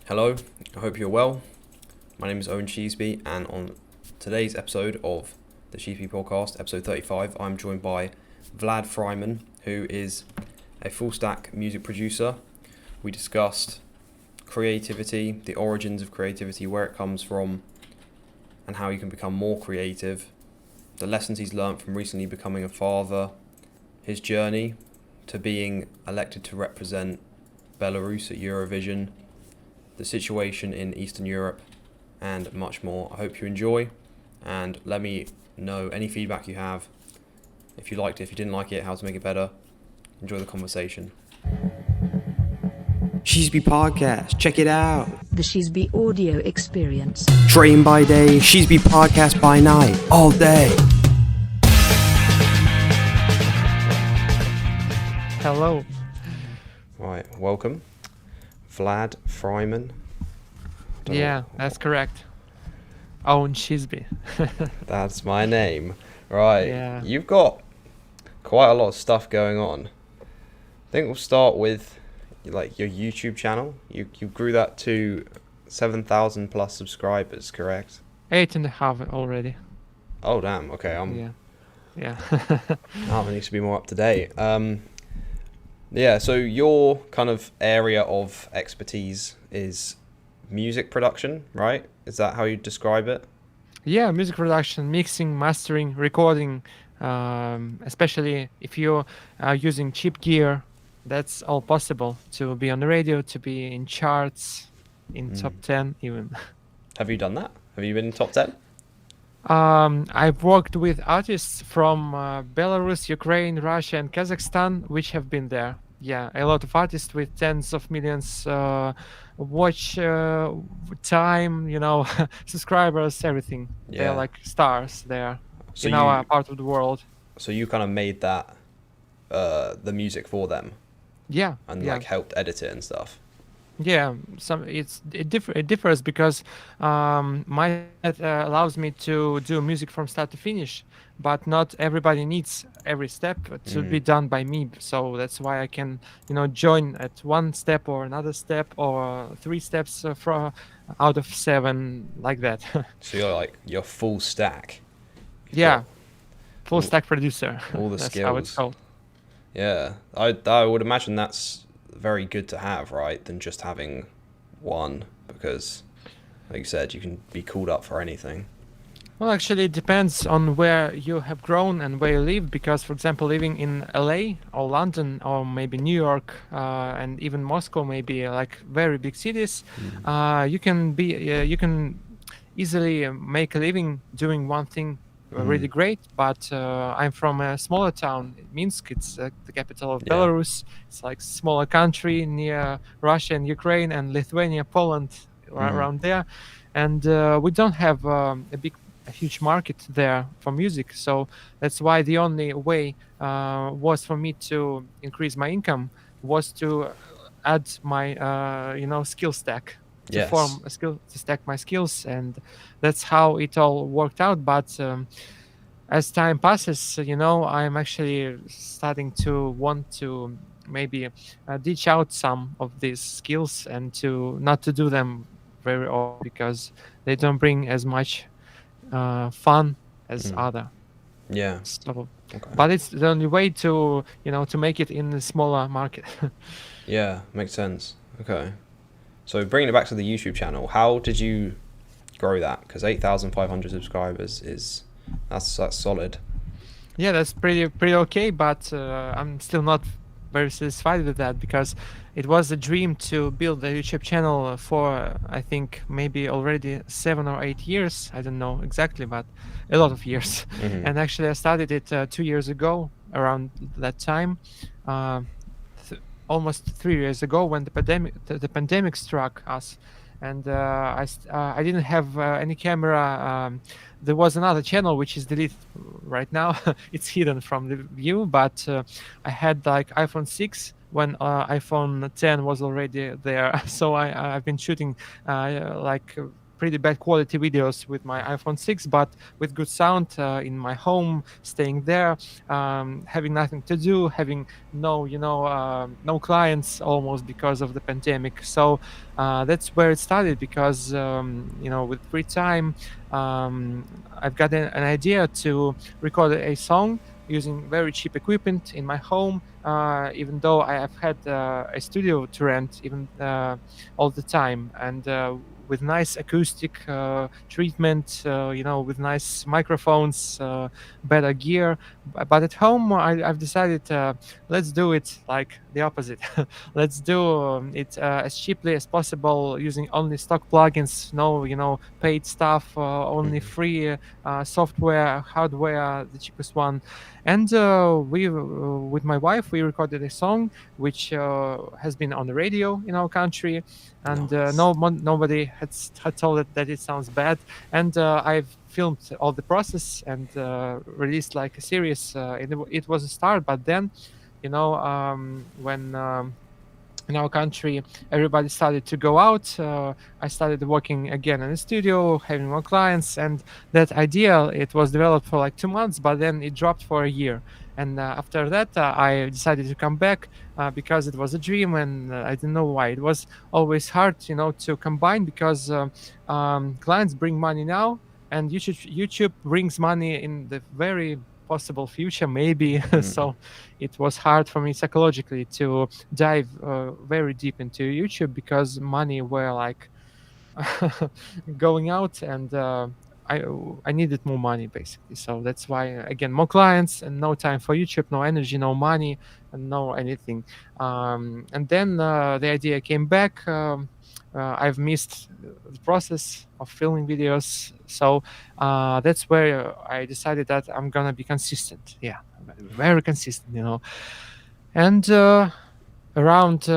Hello, I hope you're well. My name is Sheasby, and on today's episode of the Sheasby podcast, episode 35, I'm joined by Vlad Freimann, who is a full stack music producer. We discussed creativity, the origins of creativity, where it comes from, and how you can become more creative, the lessons he's learned from recently becoming a father, his journey to being elected to represent Belarus at Eurovision, the situation in Eastern Europe, and much more. I hope you enjoy, and let me know any feedback you have. If you liked it, if you didn't like it, how to make it better. Enjoy the conversation. Sheasby Podcast, check it out. The Sheasby audio experience. Train by day, Sheasby Podcast by night, all day. Hello. Right, welcome. Vlad Freimann. Yeah, that's correct. Own Sheasby. That's my name. Right, Yeah. You've got quite a lot of stuff going on. I think we'll start with like your YouTube channel. You grew that to 7,000 plus subscribers, correct? 8.5 already. Oh damn. Okay, Yeah. That needs to be more up to date. Yeah, so your kind of area of expertise is music production, right? Is that how you describe it? Yeah, music production, mixing, mastering, recording, especially if you're using cheap gear, that's all possible to be on the radio, to be in charts, in top 10 even. Have you done that? Have you been in top 10? I've worked with artists from Belarus, Ukraine, Russia, and Kazakhstan, which have been there. Yeah, a lot of artists with tens of millions watch time, subscribers, everything. Yeah. They're like stars there So in our part of the world. So you kind of made that the music for them Yeah, and yeah. like helped edit it and stuff. Yeah, it differs because my allows me to do music from start to finish, but not everybody needs every step to be done by me. So that's why I can, join at one step or another step or 3 steps from out of 7, like that. So you're full stack. Yeah, full stack producer. all the That's how it's skills. called. Yeah, I would imagine that's very good to have, right? Than just having one, because like you said, you can be called up for anything. Well, actually, it depends on where you have grown and where you live. Because, for example, living in LA or London or maybe New York and even Moscow, maybe like very big cities, you can easily make a living doing one thing really great. But I'm from a smaller town, Minsk. It's the capital of Belarus. It's like smaller country near Russia and Ukraine and Lithuania, Poland, around there, and we don't have a huge market there for music. So that's why the only way was for me to increase my income was to add my skill stack, to Yes. form a skill, to stack my skills, and that's how it all worked out. But as time passes, I'm actually starting to want to maybe ditch out some of these skills and to not to do them very often because they don't bring as much fun as other. Yeah. So, Okay. but it's the only way to to make it in a smaller market. Yeah, makes sense. Okay. So bringing it back to the YouTube channel, how did you grow that? Because 8,500 subscribers that's solid. Yeah, that's pretty okay, but I'm still not very satisfied with that because it was a dream to build a YouTube channel for I think maybe already 7 or 8 years. I don't know exactly, but a lot of years. And actually, I started it 2 years ago, around that time, almost 3 years ago when the pandemic struck us, and I didn't have any camera. There was another channel which is deleted right now. It's hidden from the view, but I had like iPhone 6 when iPhone 10 was already there. So I've been shooting like pretty bad quality videos with my iPhone 6, but with good sound in my home, staying there, having nothing to do, having no clients almost because of the pandemic. So that's where it started, because with free time, I've got an idea to record a song using very cheap equipment in my home, even though I have had a studio to rent even all the time, and with nice acoustic treatment, with nice microphones, better gear. But at home, I've decided, let's do it like the opposite. Let's do it as cheaply as possible, using only stock plugins, no paid stuff, only free software, hardware, the cheapest one. And we, with my wife, we recorded a song which has been on the radio in our country, and Nice. nobody had told it that it sounds bad. And I've filmed all the process and released like a series. It was a start, but then, when in our country everybody started to go out, I started working again in the studio, having more clients, and that idea, it was developed for like 2 months, but then it dropped for a year. And after that, I decided to come back because it was a dream, and I didn't know why. It was always hard, to combine, because clients bring money now, and YouTube brings money in the very possible future, maybe. So it was hard for me psychologically to dive very deep into YouTube, because money were like going out, and I needed more money basically. So that's why, again, more clients and no time for YouTube, no energy, no money, and no anything. And then the idea came back. I've missed the process of filming videos, so that's where I decided that I'm gonna be consistent. Yeah, very consistent. And around,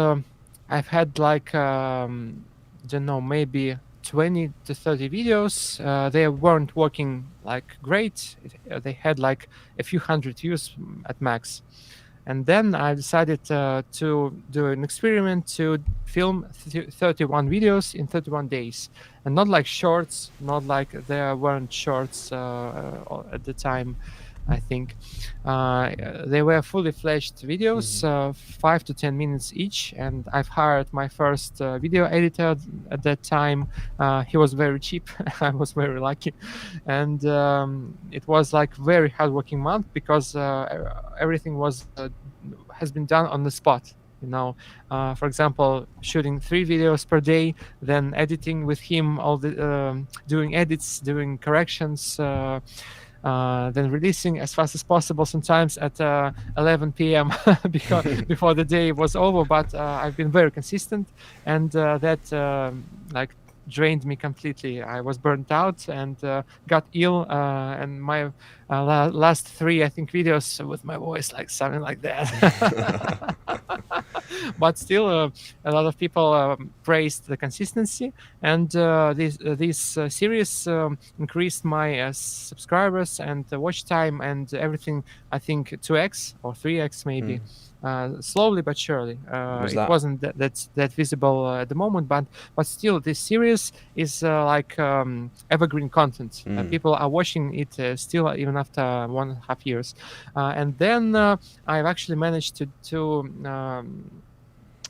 I've had like don't know, maybe 20 to 30 videos. They weren't working like great. They had like a few hundred views at max. And then I decided to do an experiment to film 31 videos in 31 days. And not like shorts, not like there weren't shorts at the time, I think. They were fully fledged videos, 5 to 10 minutes each. And I've hired my first video editor at that time. He was very cheap. I was very lucky. And it was like very hardworking month, because everything has been done on the spot. For example, shooting 3 videos per day, then editing with him, all the doing edits, doing corrections, then releasing as fast as possible, sometimes at 11 p.m. before the day was over. But I've been very consistent, and that like drained me completely. I was burnt out and got ill, and my last 3, I think, videos with my voice, like something like that. But still, a lot of people praised the consistency, and this series increased my subscribers and watch time and everything. I think 2x or 3x maybe. Slowly but surely. It wasn't that visible at the moment, but still, this series is like evergreen content. People are watching it still, even after 1.5 years. And then I've actually managed to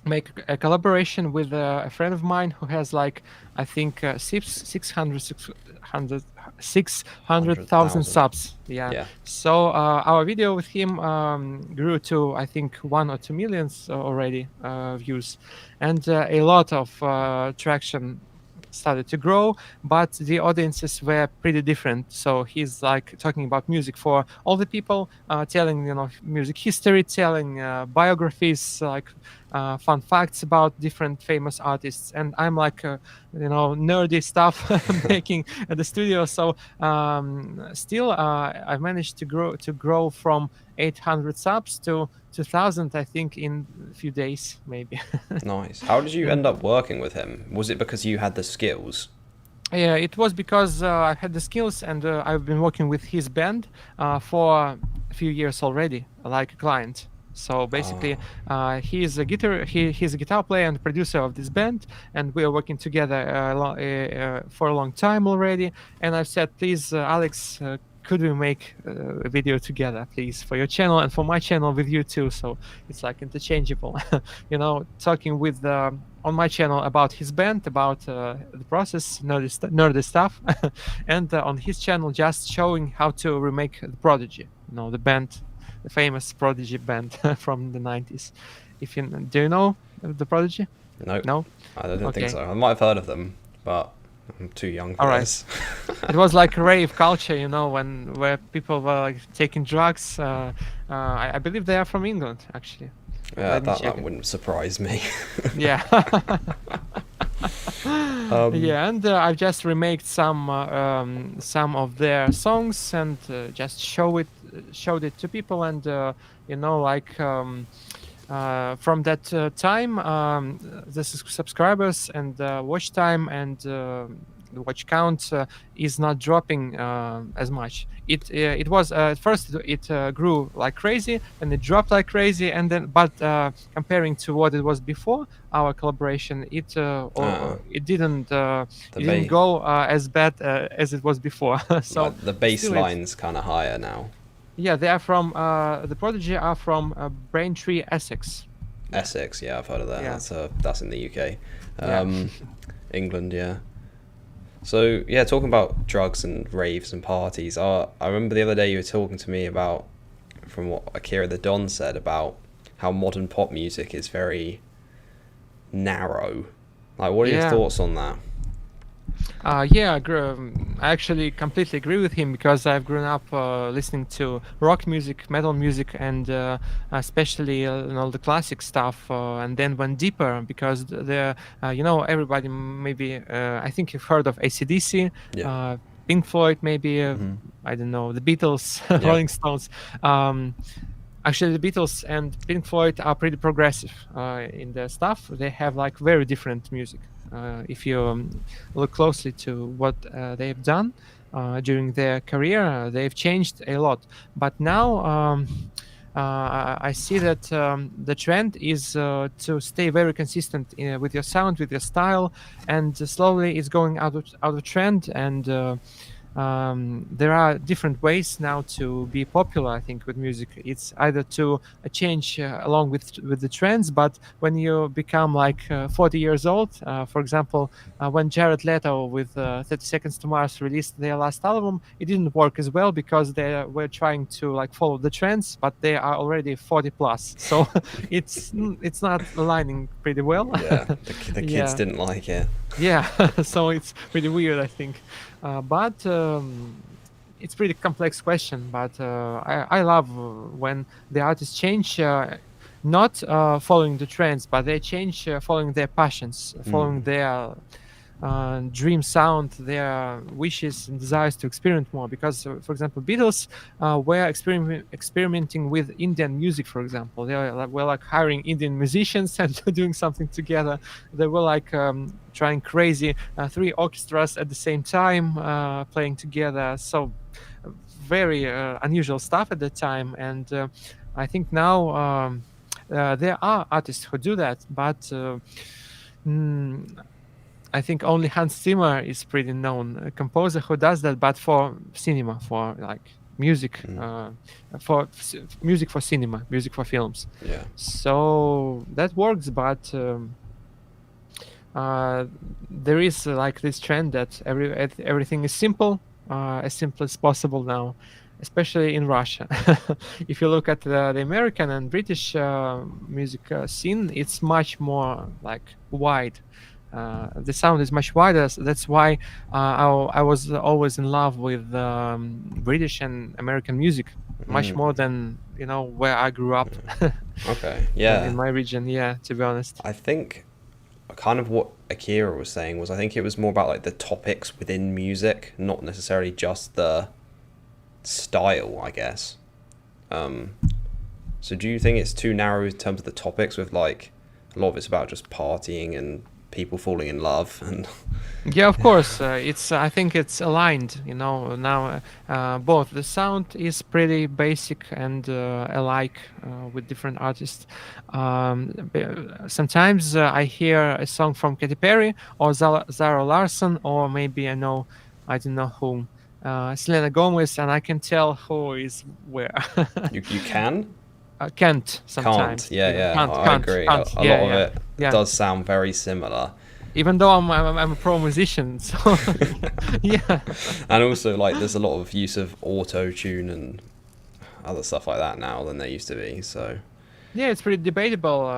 make a collaboration with a friend of mine who has like, I think 600,000 subs. Yeah. So our video with him grew to, I think, 1 or 2 millions already views, and a lot of traction started to grow, but the audiences were pretty different. So he's like talking about music for all the people, telling music history, telling biographies, like fun facts about different famous artists, and I'm like nerdy stuff making at the studio. So still I've managed to grow from 800 subs to 2,000, I think, in a few days maybe. Nice. How did you end up working with him? Was it because you had the skills? Yeah, it was because I had the skills, and I've been working with his band for a few years already, like a client. So basically, he's a guitar player and producer of this band, and we are working together for a long time already. And I've said, please, Alex, could we make a video together, please, for your channel and for my channel with you too? So it's like interchangeable, talking with on my channel about his band, about the process, nerdy stuff, and on his channel just showing how to remake the Prodigy, the band, the famous Prodigy band from the 90s. Do you know the Prodigy? No, No? I don't think Okay. so. I might have heard of them, but I'm too young for All right. this. It was like rave culture, where people were like taking drugs. I believe they are from England, actually. Yeah, Let me check that it. wouldn't surprise me. Yeah. Yeah, and I've just remaked some of their songs and just showed it to people, and from that time, the subscribers and watch time and the watch count is not dropping as much. It was at first it grew like crazy and it dropped like crazy, and then comparing to what it was before our collaboration, it didn't go as bad as it was before. So like the baseline's kind of higher now. Yeah, they are from the Prodigy are from Braintree, Essex. Essex, yeah, I've heard of that. Yeah. That's in the UK. Yeah. England, yeah. So yeah, talking about drugs and raves and parties. I remember the other day you were talking to me about, from what Akira the Don said, about how modern pop music is very narrow. Like, what are your thoughts on that? I actually completely agree with him, because I've grown up listening to rock music, metal music, and especially the classic stuff, and then went deeper because everybody maybe I think you've heard of AC/DC, Pink Floyd, maybe I don't know, the Beatles, Rolling Stones. Actually, the Beatles and Pink Floyd are pretty progressive in their stuff. They have like very different music. If you look closely to what they've done during their career, they've changed a lot. But now I see that the trend is to stay very consistent with your sound, with your style, and slowly it's going out of trend. And there are different ways now to be popular, I think, with music. It's either to change along with the trends, but when you become like 40 years old, for example, when Jared Leto with 30 Seconds to Mars released their last album, it didn't work as well because they were trying to like follow the trends, but they are already 40 plus, so it's not aligning pretty well. Yeah, the kids didn't like it. Yeah, so it's pretty weird, I think. But it's pretty complex question. But I love when the artists change, not following the trends, but they change following their passions, following their dream sound, their wishes and desires to experiment more. Because, for example, Beatles were experimenting with Indian music, for example. They were like hiring Indian musicians and doing something together. They were like trying crazy 3 orchestras at the same time, playing together. So very unusual stuff at the time. And I think now there are artists who do that, but I think only Hans Zimmer is pretty known, a composer who does that, but for cinema, for like music, music for cinema, music for films. Yeah. So that works, but there is like this trend that everything is simple as possible now, especially in Russia. If you look at the American and British music scene, it's much more like wide. The sound is much wider. That's why I was always in love with British and American music, much more than where I grew up. Okay, yeah. In my region, yeah. To be honest, I think kind of what Akira was saying was, I think it was more about like the topics within music, not necessarily just the style, I guess. So do you think it's too narrow in terms of the topics, with like a lot of it's about just partying and people falling in love and Yeah, of course. It's. I think it's aligned. Now both the sound is pretty basic and alike with different artists. Sometimes I hear a song from Katy Perry or Zara Larsson, or maybe I don't know whom, Selena Gomez, and I can tell who is where. you can Can't can't sometimes. yeah Yeah, yeah can't, I can't, agree. can't. A Yeah, lot of yeah, it yeah. does sound very similar. Even though I'm a pro musician, so yeah. And also, like, there's a lot of use of auto tune and other stuff like that now than there used to be. So Yeah, it's pretty debatable.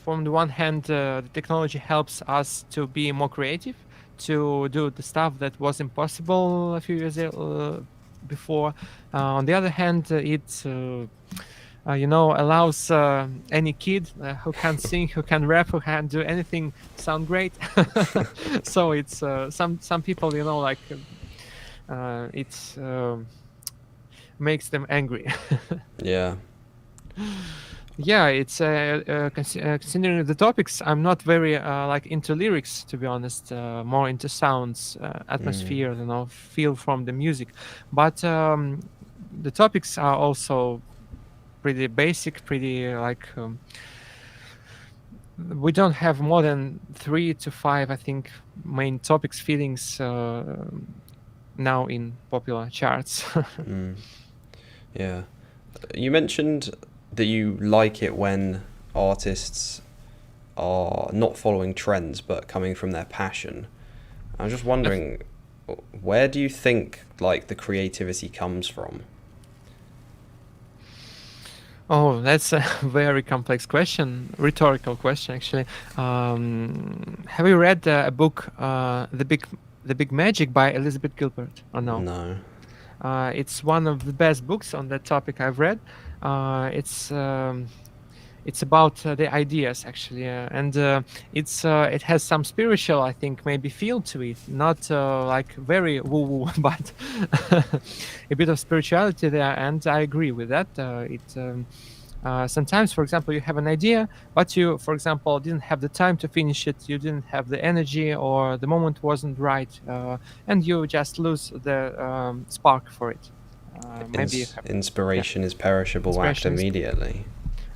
From the one hand, the technology helps us to be more creative, to do the stuff that was impossible a few years before. On the other hand, allows any kid who can sing, who can rap, who can do anything sound great. So it's some people, it's makes them angry. yeah. Yeah, it's considering the topics. I'm not very into lyrics, to be honest. More into sounds, atmosphere, feel from the music. But the topics are also pretty basic, pretty we don't have more than 3 to 5, I think, main topics, feelings now in popular charts. Yeah. You mentioned that you like it when artists are not following trends but coming from their passion. I'm just wondering, where do you think like the creativity comes from? Oh, that's a very complex question, rhetorical question, actually. Have you read a book, The Big Magic by Elizabeth Gilbert, or no? No. It's one of the best books on that topic I've read. It's about the ideas, actually, and it has some spiritual, I think, maybe feel to it. Not like very woo-woo, but a bit of spirituality there, and I agree with that. Sometimes, for example, you have an idea, but you, for example, didn't have the time to finish it. You didn't have the energy, or the moment wasn't right, and you just lose the spark for it. Maybe you have, Inspiration is perishable, act Inspiration is- immediately.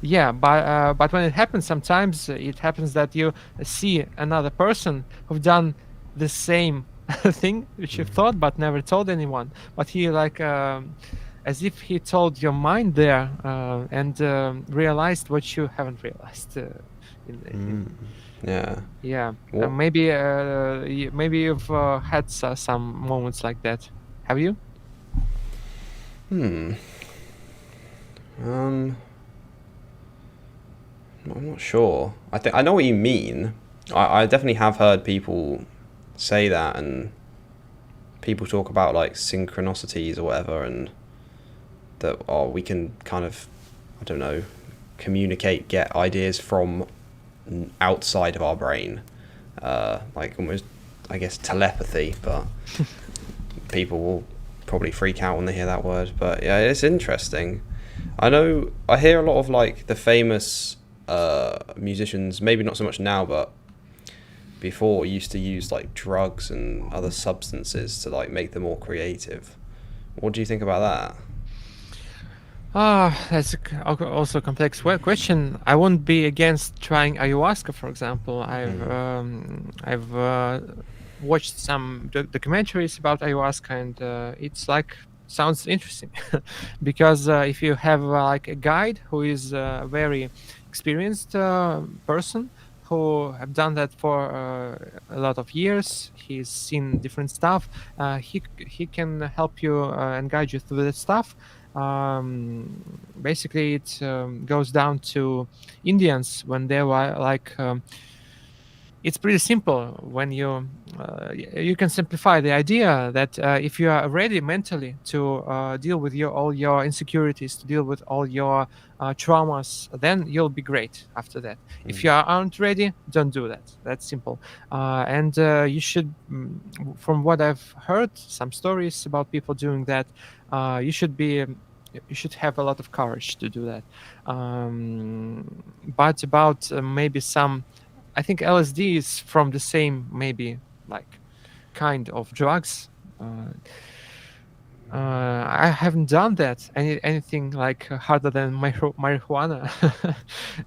yeah, but when it happens, sometimes it happens that you see another person who've done the same thing which you thought but never told anyone. But he as if he told your mind there and realized what you haven't realized. Yeah. Yeah, What- maybe you've had some moments like that. Have you? I'm not sure. I know what you mean. I definitely have heard people say that, and people talk about like synchronicities or whatever, and that we can kind of, I don't know, communicate, get ideas from outside of our brain, like almost, I guess, telepathy. But people will probably freak out when they hear that word. But yeah, it's interesting. I hear a lot of like the famous musicians, maybe not so much now, but before, used to use like drugs and other substances to like make them more creative. What do you think about that? That's also a complex question. I wouldn't be against trying ayahuasca, for example. I've watched some documentaries about ayahuasca, and it's like sounds interesting because if you have like a guide who is a very experienced person who have done that for a lot of years, he's seen different stuff. He can help you and guide you through that stuff. Basically, it goes down to Indians when they were like. It's pretty simple when you can simplify the idea that if you are ready mentally to deal with all your insecurities, to deal with all your traumas, then you'll be great after that. If you aren't ready, don't do that. That's simple. And you should, from what I've heard, some stories about people doing that, you should have a lot of courage to do that. But about maybe some I think LSD is from the same maybe like kind of drugs. I haven't done that anything like harder than marijuana,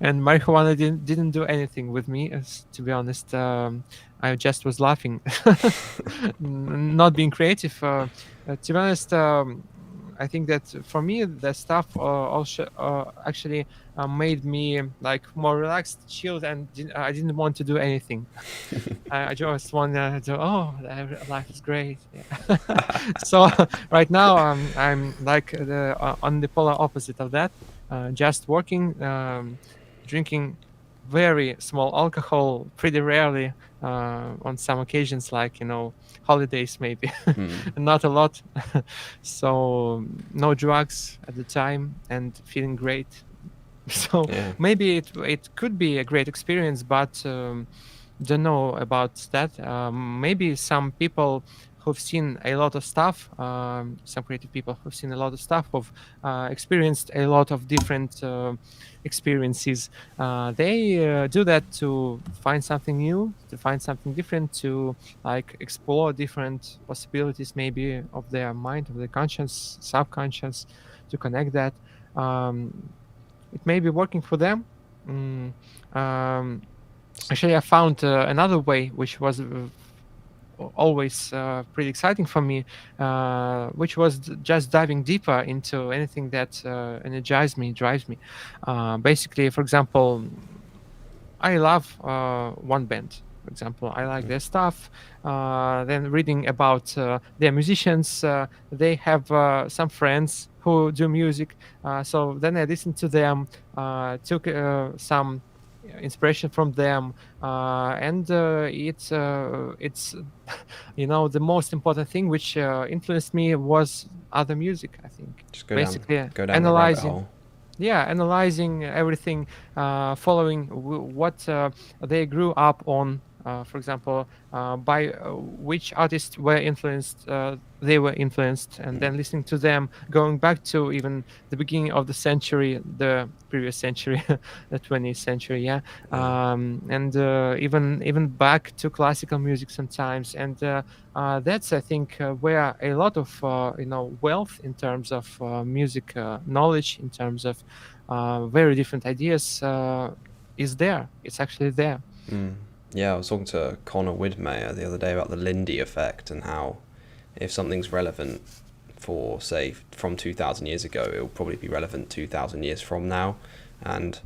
and marijuana didn't do anything with me. To be honest, I just was laughing, not being creative. To be honest, I think that for me the stuff also actually made me like more relaxed, chilled, and I didn't want to do anything. I just want to. Oh, life is great. Yeah. So right now I'm like on the polar opposite of that. Just working, drinking very small alcohol, pretty rarely on some occasions, like holidays maybe, not a lot. So no drugs at the time and feeling great. So Yeah. maybe it could be a great experience, but don't know about that. Maybe some people who've seen a lot of stuff, some creative people who've seen a lot of stuff, who've experienced a lot of different experiences, they do that to find something new, to find something different, to like explore different possibilities maybe of their mind, of their conscious, subconscious, to connect that. It may be working for them. Mm, um, Actually, I found another way, which was always pretty exciting for me, which was just diving deeper into anything that energizes me, drives me. Basically, for example, I love one band. For example, I like their stuff. Then reading about their musicians, they have some friends who do music. So then I listened to them, took some inspiration from them, and it's the most important thing which influenced me was other music. I think Just basically go down the rabbit analyzing. hole. Yeah, analyzing everything, following what they grew up on. For example, by which artists were influenced, they were influenced, and then listening to them, going back to even the beginning of the century, the previous century, the 20th century, yeah, and even back to classical music sometimes, and that's I think where a lot of wealth in terms of music knowledge, in terms of very different ideas is there. It's actually there. Yeah, I was talking to Connor Widmeyer the other day about the Lindy effect and how if something's relevant for, say, from 2,000 years ago, it will probably be relevant 2,000 years from now. And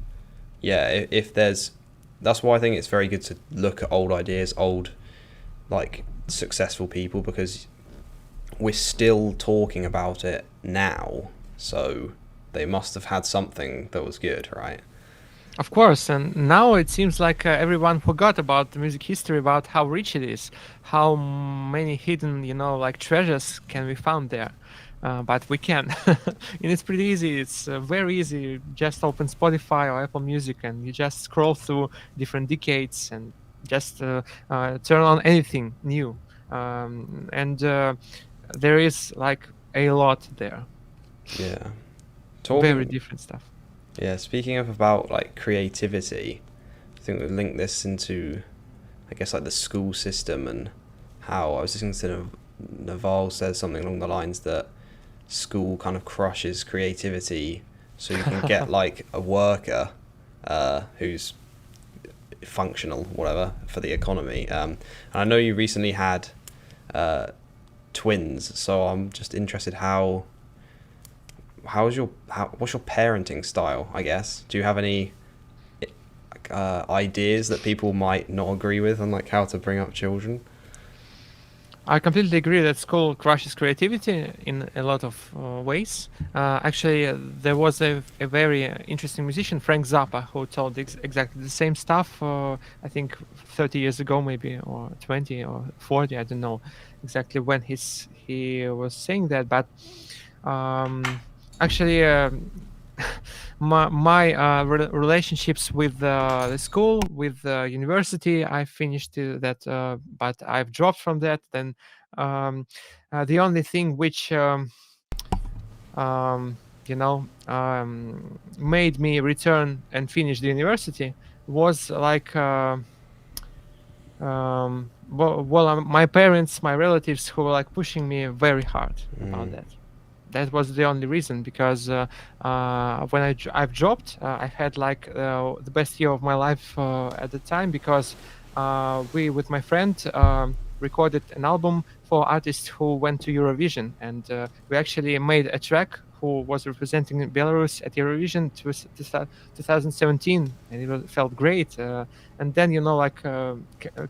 yeah, if there's, that's why I think it's very good to look at old ideas, old, like, successful people, because we're still talking about it now. So they must have had something that was good, right? Of course, and now it seems like everyone forgot about the music history, about how rich it is, how many hidden, like treasures can be found there. But we can, and it's pretty easy. It's very easy. You just open Spotify or Apple Music, and you just scroll through different decades and just turn on anything new. And there is like a lot there. Yeah. Very different stuff. Yeah, speaking of about like creativity, I think we'll link this into, I guess, like the school system and how I was listening to Naval says something along the lines that school kind of crushes creativity, so you can get like a worker who's functional, whatever, for the economy. And I know you recently had twins, so I'm just interested what's your parenting style, I guess? Do you have any ideas that people might not agree with on like how to bring up children? I completely agree that school crushes creativity in a lot of ways. Actually, there was a very interesting musician, Frank Zappa, who told exactly the same stuff, I think 30 years ago, maybe, or 20 or 40, I don't know exactly when he was saying that. But actually, my relationships with the school, with the university, I finished that, but I've dropped from that. Then the only thing which made me return and finish the university was like My parents, my relatives, who were like pushing me very hard about that. That was the only reason, because when I've dropped, I had like the best year of my life at the time, because we with my friend recorded an album for artists who went to Eurovision, and we actually made a track who was representing Belarus at Eurovision 2017, and felt great. And then, like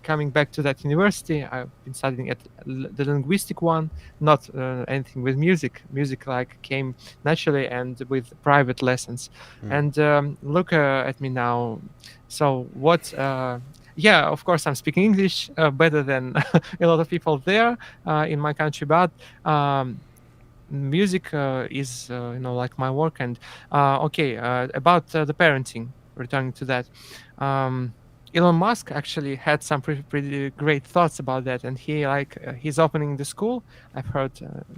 coming back to that university, I've been studying at the linguistic one, not anything with music. Music like came naturally and with private lessons. And look at me now. So what? Yeah, of course, I'm speaking English better than a lot of people there in my country, but music is like my work. And about the parenting, returning to that, Elon Musk actually had some pretty great thoughts about that, and he's opening the school. I've heard,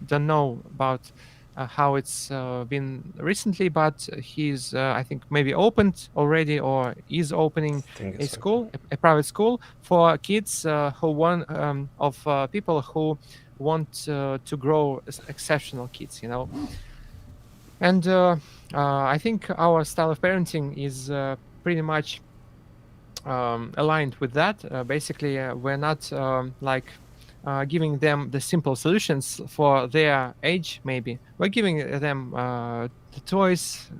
don't know about how it's been recently, but he's I think maybe opened already, or is opening a school, a private school for kids who want of people who want to grow as exceptional kids, And I think our style of parenting is pretty much aligned with that. Basically, we're not giving them the simple solutions for their age. Maybe we're giving them the toys,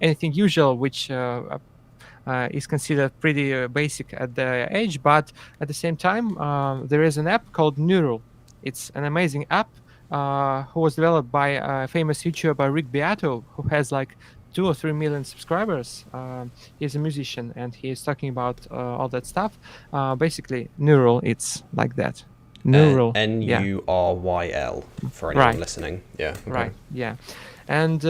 anything usual, which is considered pretty basic at their age. But at the same time, there is an app called Neural. It's an amazing app who was developed by a famous YouTuber, Rick Beato, who has like 2 or 3 million subscribers. He's a musician, and he is talking about all that stuff. Basically, Neural, it's like that. Neural. Nuryl for anyone listening. Yeah. Okay. Right. Yeah. And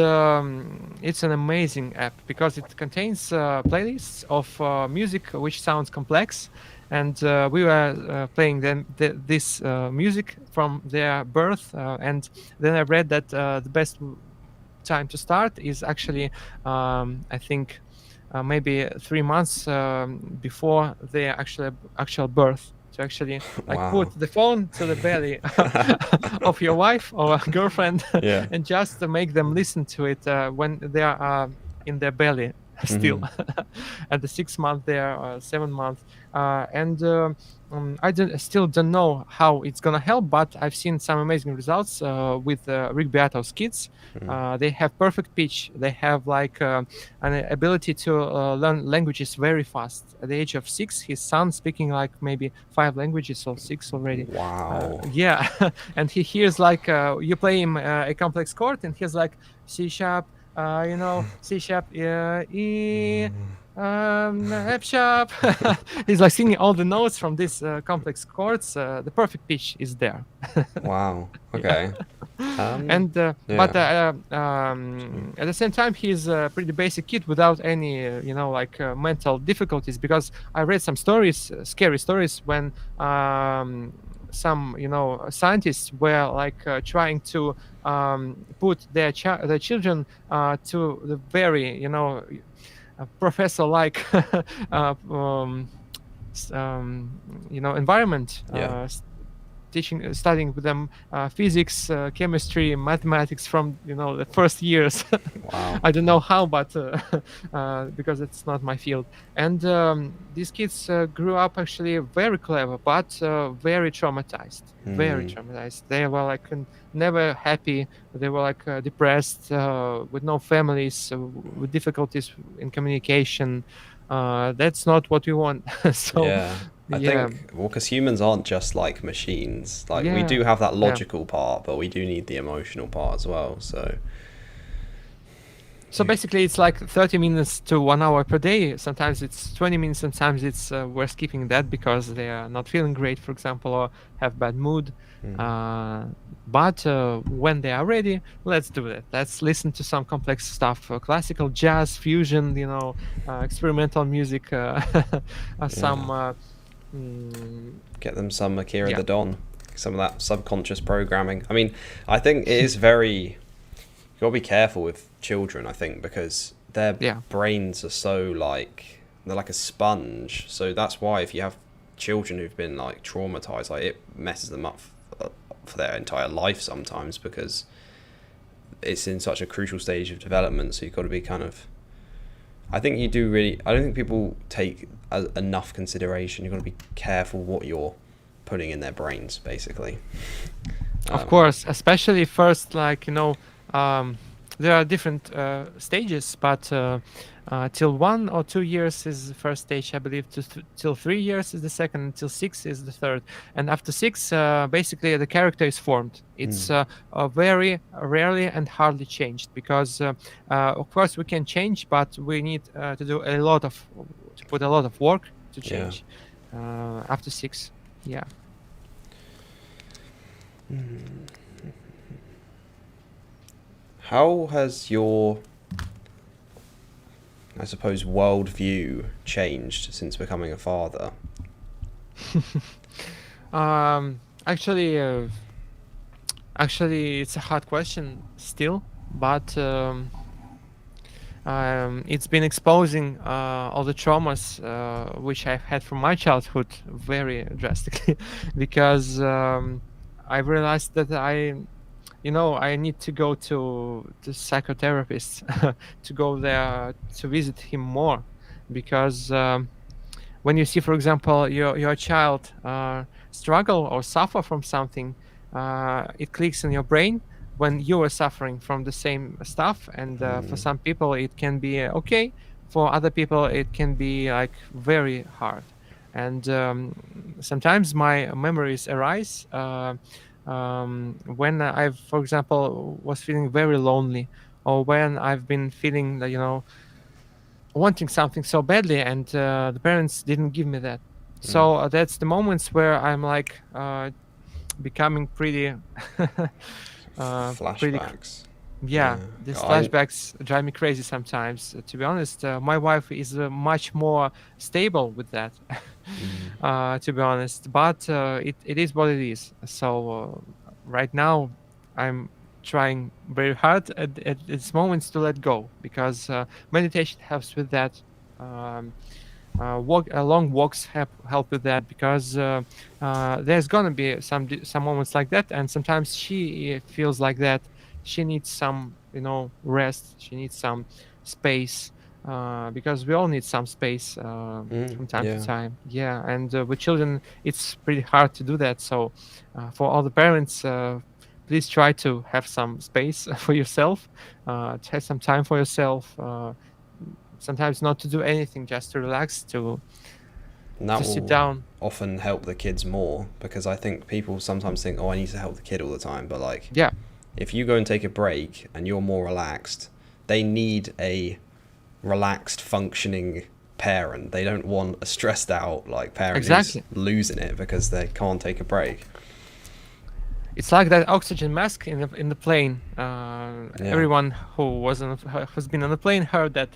it's an amazing app because it contains playlists of music which sounds complex. And we were playing this music from their birth. And then I read that the best time to start is actually, I think, maybe 3 months before their actual birth. To actually put the phone to the belly of your wife or girlfriend, and just to make them listen to it when they are in their belly still, at the 6th month there, 7th month, and I still don't know how it's gonna help, but I've seen some amazing results with Rick Beato's kids. They have perfect pitch. They have like an ability to learn languages very fast. At the age of 6, his son speaking like maybe 5 languages or 6 already. Wow. Yeah, and he hears like you play him a complex chord, and he's like C sharp, C sharp, E. F sharp. He's like singing all the notes from these complex chords. The perfect pitch is there. Wow. Okay. But at the same time, he's a pretty basic kid without any, mental difficulties. Because I read some stories, scary stories, when some, scientists were like trying to put their children to the very, professor-like, environment. Studying with them physics, chemistry, mathematics from the first years. Wow. I don't know how, but because it's not my field. And these kids grew up actually very clever, but very traumatized. Very traumatized. They were like never happy. They were like depressed, with no families, with difficulties in communication. That's not what we want. So. Yeah. I think, because humans aren't just like machines. Like, we do have that logical part, but we do need the emotional part as well. So basically, it's like 30 minutes to 1 hour per day. Sometimes it's 20 minutes. Sometimes it's we're skipping that because they are not feeling great, for example, or have bad mood. But when they are ready, let's do it. Let's listen to some complex stuff, classical, jazz, fusion, experimental music, some. Get them some Akira the Don, some of that subconscious programming. I mean, I think it is you gotta be careful with children, I think, because their brains are so they're like a sponge. So that's why if you have children who've been like traumatized, like it messes them up for their entire life sometimes, because it's in such a crucial stage of development. So you've got to be kind of, I think you do really, I don't think people take enough consideration. You've got to be careful what you're putting in their brains, basically. Of course, especially first, like, there are different stages, but till 1 or 2 years is the first stage, I believe. Till 3 years is the second, and till 6 is the third. And after 6, basically the character is formed. It's very rarely and hardly changed, because of course we can change, but we need to put a lot of work to change after 6. Yeah. How has your, I suppose, worldview changed since becoming a father? Actually, it's a hard question still, but it's been exposing all the traumas which I've had from my childhood very drastically, because I realized that I need to go to the psychotherapist to go there to visit him more, because when you see, for example, your child struggle or suffer from something, it clicks in your brain when you are suffering from the same stuff, and for some people it can be okay, for other people it can be like very hard. And sometimes my memories arise when I've, for example, was feeling very lonely, or when I've been feeling that, wanting something so badly, and the parents didn't give me that. So that's the moments where I'm like becoming pretty Flashbacks. These flashbacks drive me crazy sometimes. To be honest, my wife is much more stable with that, to be honest. But it is what it is. So right now, I'm trying very hard at these moments to let go, because meditation helps with that. Long walks help with that, because there's gonna be some moments like that, and sometimes she feels like that. She needs some, rest. She needs some space, because we all need some space from time to time. Yeah, and with children, it's pretty hard to do that. So, for all the parents, please try to have some space for yourself, to have some time for yourself. Sometimes not to do anything, just to relax, to sit down. Often help the kids more, because I think people sometimes think, I need to help the kid all the time, but like, if you go and take a break and you're more relaxed, they need a relaxed, functioning parent. They don't want a stressed out like parent who's losing it because they can't take a break. It's like that oxygen mask in the plane. Everyone who's been on the plane heard that.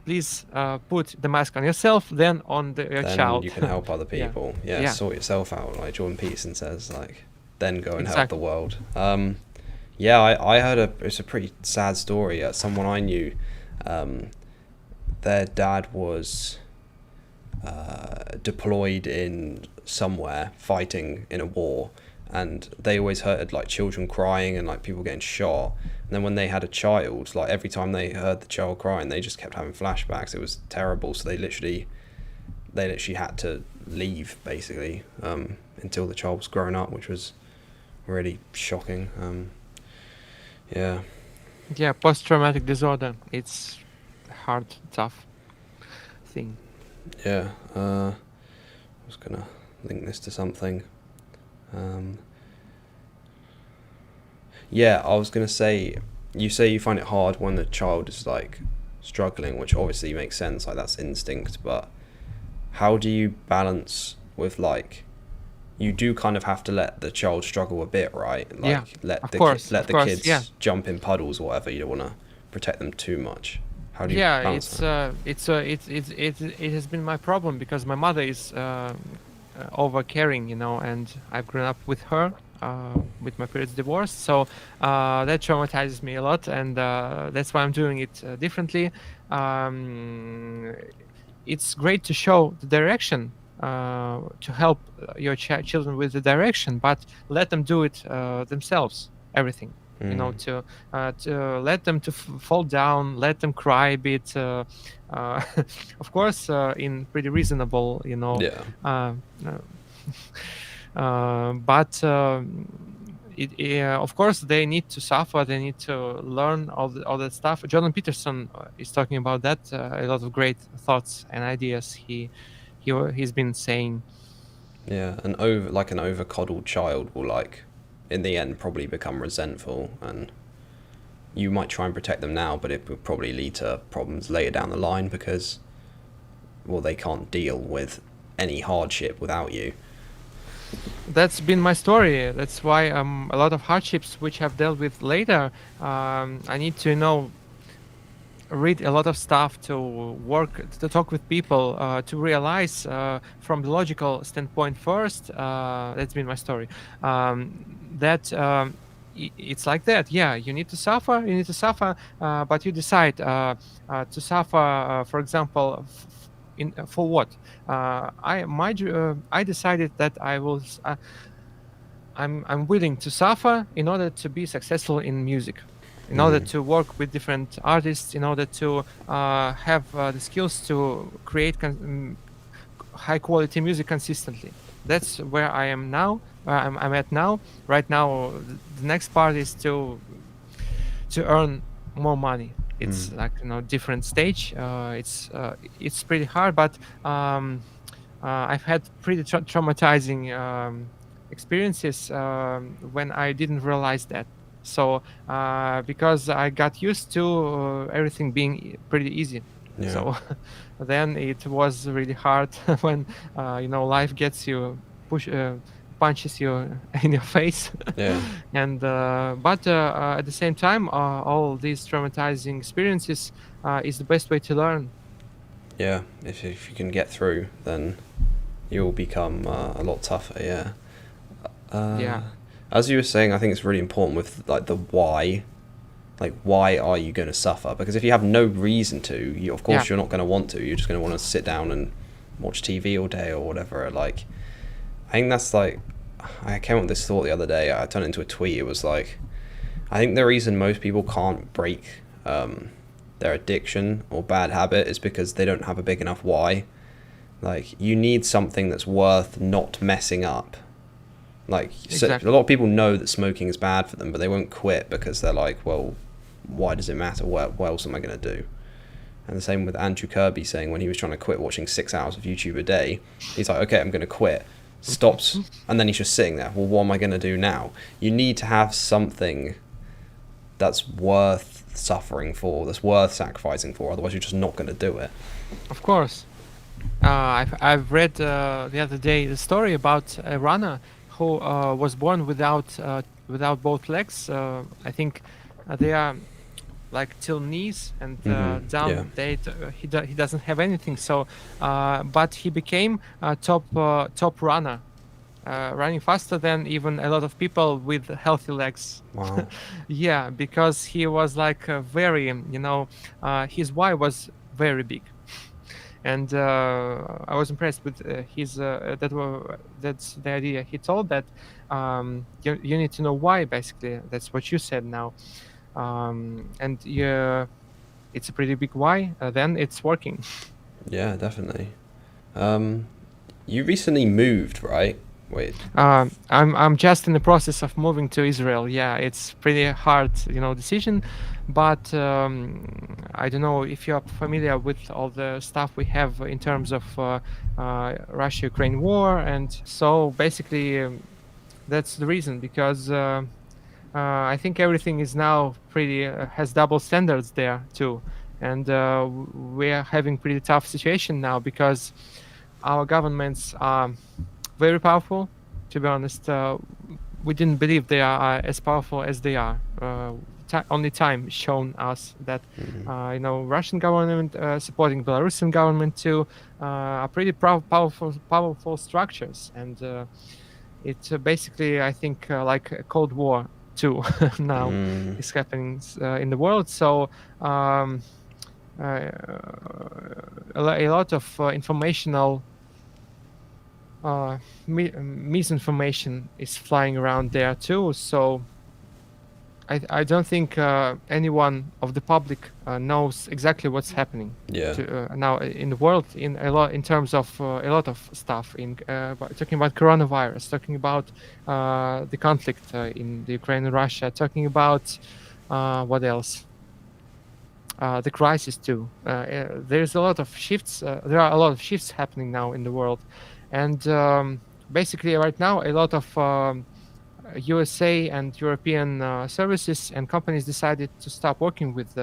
Please put the mask on yourself, then on your child. Then you can help other people. Sort yourself out, like Jordan Peterson says. Like, then go and help the world. I heard it's a pretty sad story. Someone I knew, their dad was deployed in somewhere fighting in a war, and they always heard like children crying and like people getting shot. And then when they had a child, like every time they heard the child crying, they just kept having flashbacks. It was terrible. So they literally had to leave basically until the child was grown up, which was really shocking. Post-traumatic disorder. It's a hard, tough thing. I was gonna link this to something. I was gonna say you find it hard when the child is like struggling, which obviously makes sense, like that's instinct, but how do you balance with, like, you do kind of have to let the child struggle a bit, right? Like let the kids jump in puddles or whatever. You don't want to protect them too much. How do you balance that? It has been my problem, because my mother is over caring, and I've grown up with her, with my parents divorced, so that traumatizes me a lot, and that's why I'm doing it differently. It's great to show the direction to help your children with the direction, but let them do it themselves. Everything, to let them to fall down, let them cry a bit. Of course, in pretty reasonable, Yeah. uh, but of course they need to suffer, they need to learn all that stuff. Jordan Peterson is talking about that, a lot of great thoughts and ideas he's been saying. Yeah, an over coddled child will, like, in the end probably become resentful, and you might try and protect them now, but it will probably lead to problems later down the line because, well, they can't deal with any hardship without you. That's been my story. That's why a lot of hardships which I've dealt with later, I need to read a lot of stuff, to work, to talk with people, to realize from the logical standpoint first. That's been my story. That it's like that. Yeah, you need to suffer. You need to suffer, but you decide to suffer. For example, for what? I decided that I'm willing to suffer in order to be successful in music, in order to work with different artists, in order to have the skills to create high quality music consistently. That's where I am now. I'm at now. Right now, the next part is to earn more money. It's like different stage. It's pretty hard, but I've had pretty traumatizing experiences when I didn't realize that. So because I got used to everything being pretty easy. Yeah. So then it was really hard when life gets you, punches you in your face. Yeah. And but at the same time, all these traumatizing experiences is the best way to learn. Yeah, if you can get through, then you'll become a lot tougher. Yeah. Yeah. As you were saying, I think it's really important with like the why. Like, why are you going to suffer? Because if you have no reason to, of course you're not going to want to. You're just going to want to sit down and watch TV all day or whatever. Like, I think that's like, I came up with this thought the other day. I turned it into a tweet. It was like, I think the reason most people can't break their addiction or bad habit is because they don't have a big enough why. Like, you need something that's worth not messing up. Like, Exactly. a lot of people know that smoking is bad for them, but they won't quit because they're like, well, why does it matter? What else am I going to do? And the same with Andrew Kirby saying when he was trying to quit watching 6 hours of YouTube a day, he's like, okay, I'm going to quit. Stops, and then he's just sitting there. Well, what am I going to do now? You need to have something that's worth suffering for, that's worth sacrificing for, otherwise you're just not going to do it. Of course. I've read the other day the story about a runner who was born without both legs. I think they are like till knees and down. Yeah. He doesn't have anything. So, but he became a top runner, running faster than even a lot of people with healthy legs. Wow. Yeah, because he was like very, his why was very big. And I was impressed with his that's the idea. He told that you need to know why. Basically, that's what you said now, and it's a pretty big why. Then it's working. Yeah, definitely. You recently moved, right? Wait. I'm just in the process of moving to Israel. Yeah, it's pretty hard, decision, but I don't know if you're familiar with all the stuff we have in terms of Russia-Ukraine war, and so basically that's the reason, because I think everything is now pretty has double standards there too, and we are having pretty tough situation now because our governments are very powerful. To be honest, we didn't believe they are as powerful as they are. Only time shown us that Russian government supporting Belarusian government too are pretty powerful structures, and it's basically, I think, like a Cold War too now is happening in the world. So a lot of informational misinformation is flying around there too. So I don't think anyone of the public knows exactly what's happening Yeah. now in the world in terms of a lot of stuff. Talking about coronavirus, talking about the conflict in the Ukraine and Russia, talking about what else? The crisis too. There's a lot of shifts. There are a lot of shifts happening now in the world, and basically right now a lot of USA and European services and companies decided to stop working with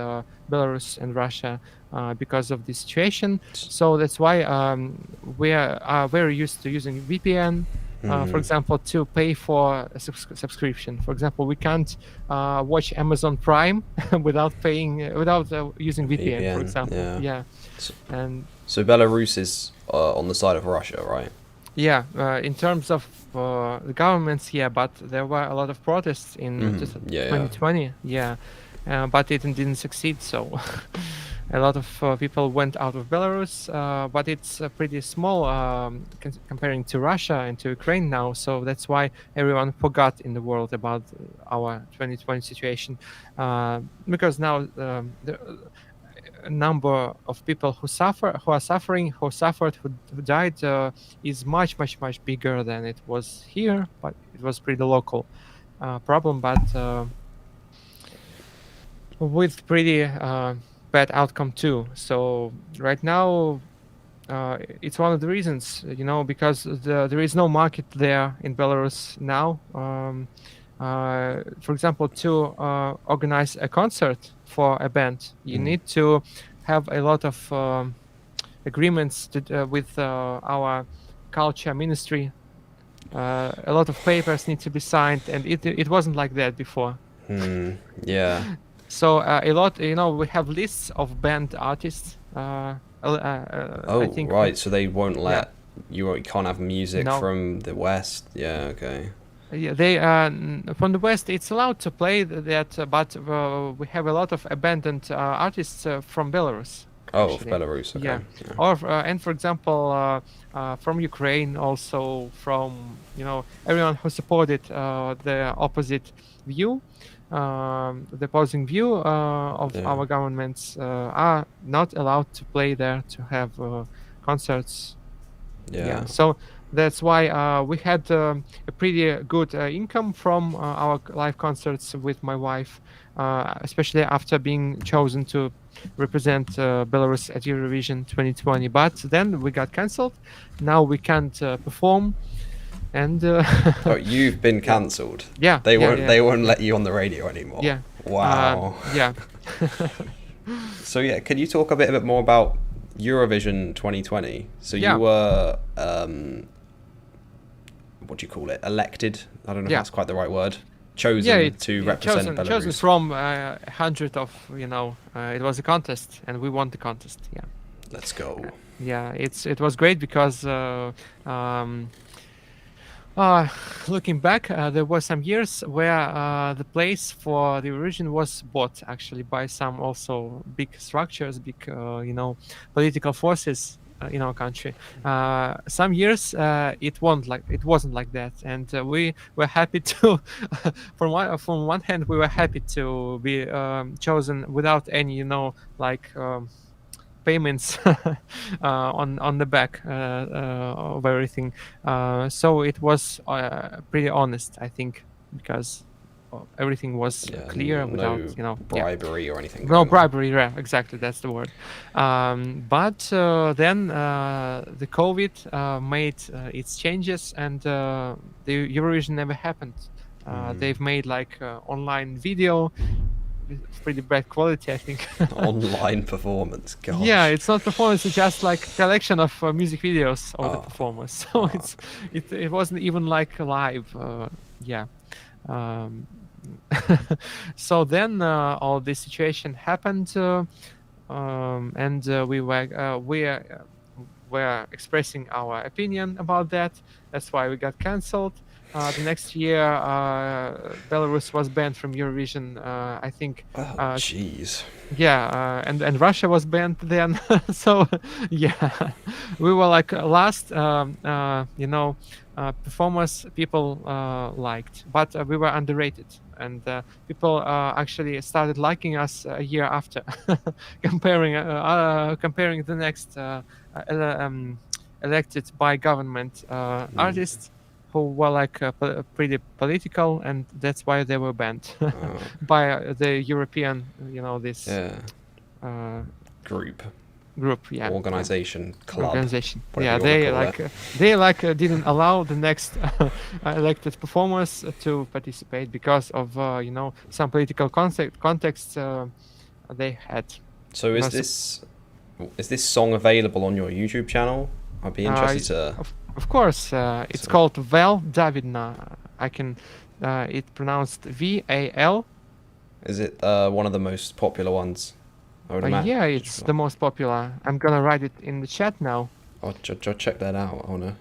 Belarus and Russia because of the situation. So that's why we are very used to using VPN, for example, to pay for a subscription. For example, we can't watch Amazon Prime without using VPN, for example. Yeah. So Belarus is on the side of Russia, right? Yeah, in terms of the governments, yeah, but there were a lot of protests in 2020, but it didn't succeed, so a lot of people went out of Belarus, but it's pretty small comparing to Russia and to Ukraine now, so that's why everyone forgot in the world about our 2020 situation, because now a number of people who suffered, who died is much bigger than it was here, but it was pretty local problem, but with pretty bad outcome too. So right now it's one of the reasons, because there is no market there in Belarus now. For example, to organize a concert for a band, you need to have a lot of agreements with our culture ministry. A lot of papers need to be signed, and it wasn't like that before. Yeah. So a lot, we have lists of band artists. I think right. So they won't let you can't have music from the West. Yeah. Okay. Yeah, they from the West. It's allowed to play that, but we have a lot of abandoned artists from Belarus. Oh, Belarus. Okay. Yeah. Or and for example, from Ukraine, also from everyone who supported the opposite view, the opposing view of our governments are not allowed to play there, to have concerts. Yeah. So that's why we had a pretty good income from our live concerts with my wife, especially after being chosen to represent Belarus at Eurovision 2020. But then we got cancelled. Now we can't perform. And oh, you've been cancelled. Yeah. They won't let you on the radio anymore. Yeah. Wow. Yeah. So yeah, can you talk a bit more about Eurovision 2020? So you were what do you call it? Elected? I don't know if that's quite the right word. Chosen to represent Belarus. Chosen from 100 of it was a contest, and we won the contest. Yeah. Let's go. It was great because looking back, there were some years where the place for the Eurovision was bought actually by some also big structures, big political forces in our country. Some years it wasn't like that, and we were happy to. from one hand, we were happy to be chosen without any payments on the back of everything. So it was pretty honest, I think, because everything was clear without bribery or anything. No bribery, exactly, that's the word. But then the COVID made its changes, and the Eurovision never happened. They've made online video. Pretty bad quality, I think. Online performance, gosh. Yeah, it's not performance, it's just collection of music videos of the performers. So it wasn't even live. So then all this situation happened, and we were expressing our opinion about that. That's why we got cancelled. The next year, Belarus was banned from Eurovision. I think. Oh, jeez. Yeah, and Russia was banned then. So yeah, we were like last, performers people liked, but we were underrated, and people actually started liking us a year after, comparing the next elected by government artists who were like pretty political, and that's why they were banned by the European, this Yeah. uh, Group. yeah, Organization. Club. organization. whatever Yeah, you they wanna call like didn't allow the next elected performers to participate because of some political contexts they had. So is this song available on your YouTube channel? I'd be interested to. Of course, it's called Val Davidna. I can. It's pronounced VAL. Is it one of the most popular ones? I would imagine. Yeah, it's the most popular. I'm gonna write it in the chat now. I'll check that out. I wanna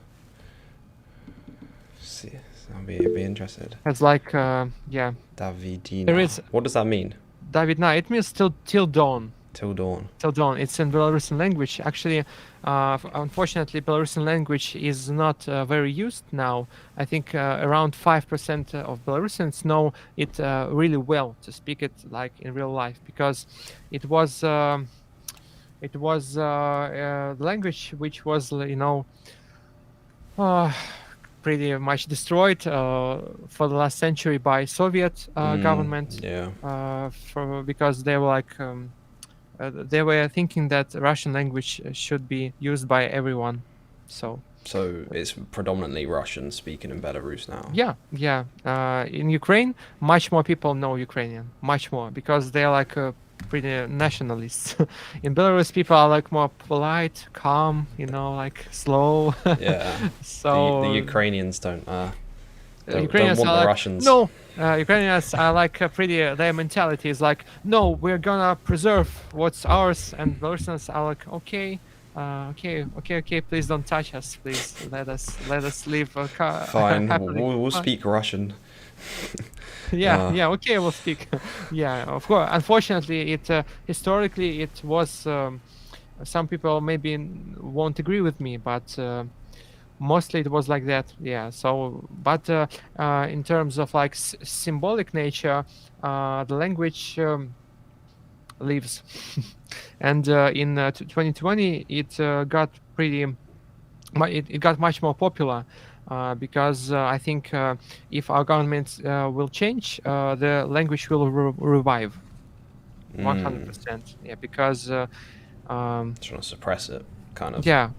see. I'll be interested. It's like yeah. Davidina. There is. What does that mean? Davidna. It means till dawn. Till dawn. Till dawn. It's in Belarusian language. Actually, unfortunately, Belarusian language is not very used now. I think around 5% of Belarusians know it really well to speak it like in real life, because it was language which was pretty much destroyed for the last century by Soviet government. Yeah. Because they were like. They were thinking that Russian language should be used by everyone, so it's predominantly Russian speaking in Belarus now. Yeah. In Ukraine, much more people know Ukrainian, much more, because they're like pretty nationalists. In Belarus, people are like more polite, calm, like slow. Yeah. So the Ukrainians don't Ukrainians want are the like, Russians. No, Ukrainians are like pretty. Their mentality is like, no, we're gonna preserve what's ours, and Belarusians are like, okay, please don't touch us, please let us live. Fine, happily. we'll speak Russian. Yeah, okay, we'll speak. Yeah, of course. Unfortunately, it historically it was. Some people maybe won't agree with me, but. Mostly it was like that, yeah. So, but in terms of like symbolic nature, the language lives, and in 2020 it got it got much more popular because I think if our government will change, the language will revive 100%. Yeah, because Trying to suppress it, kind of. yeah.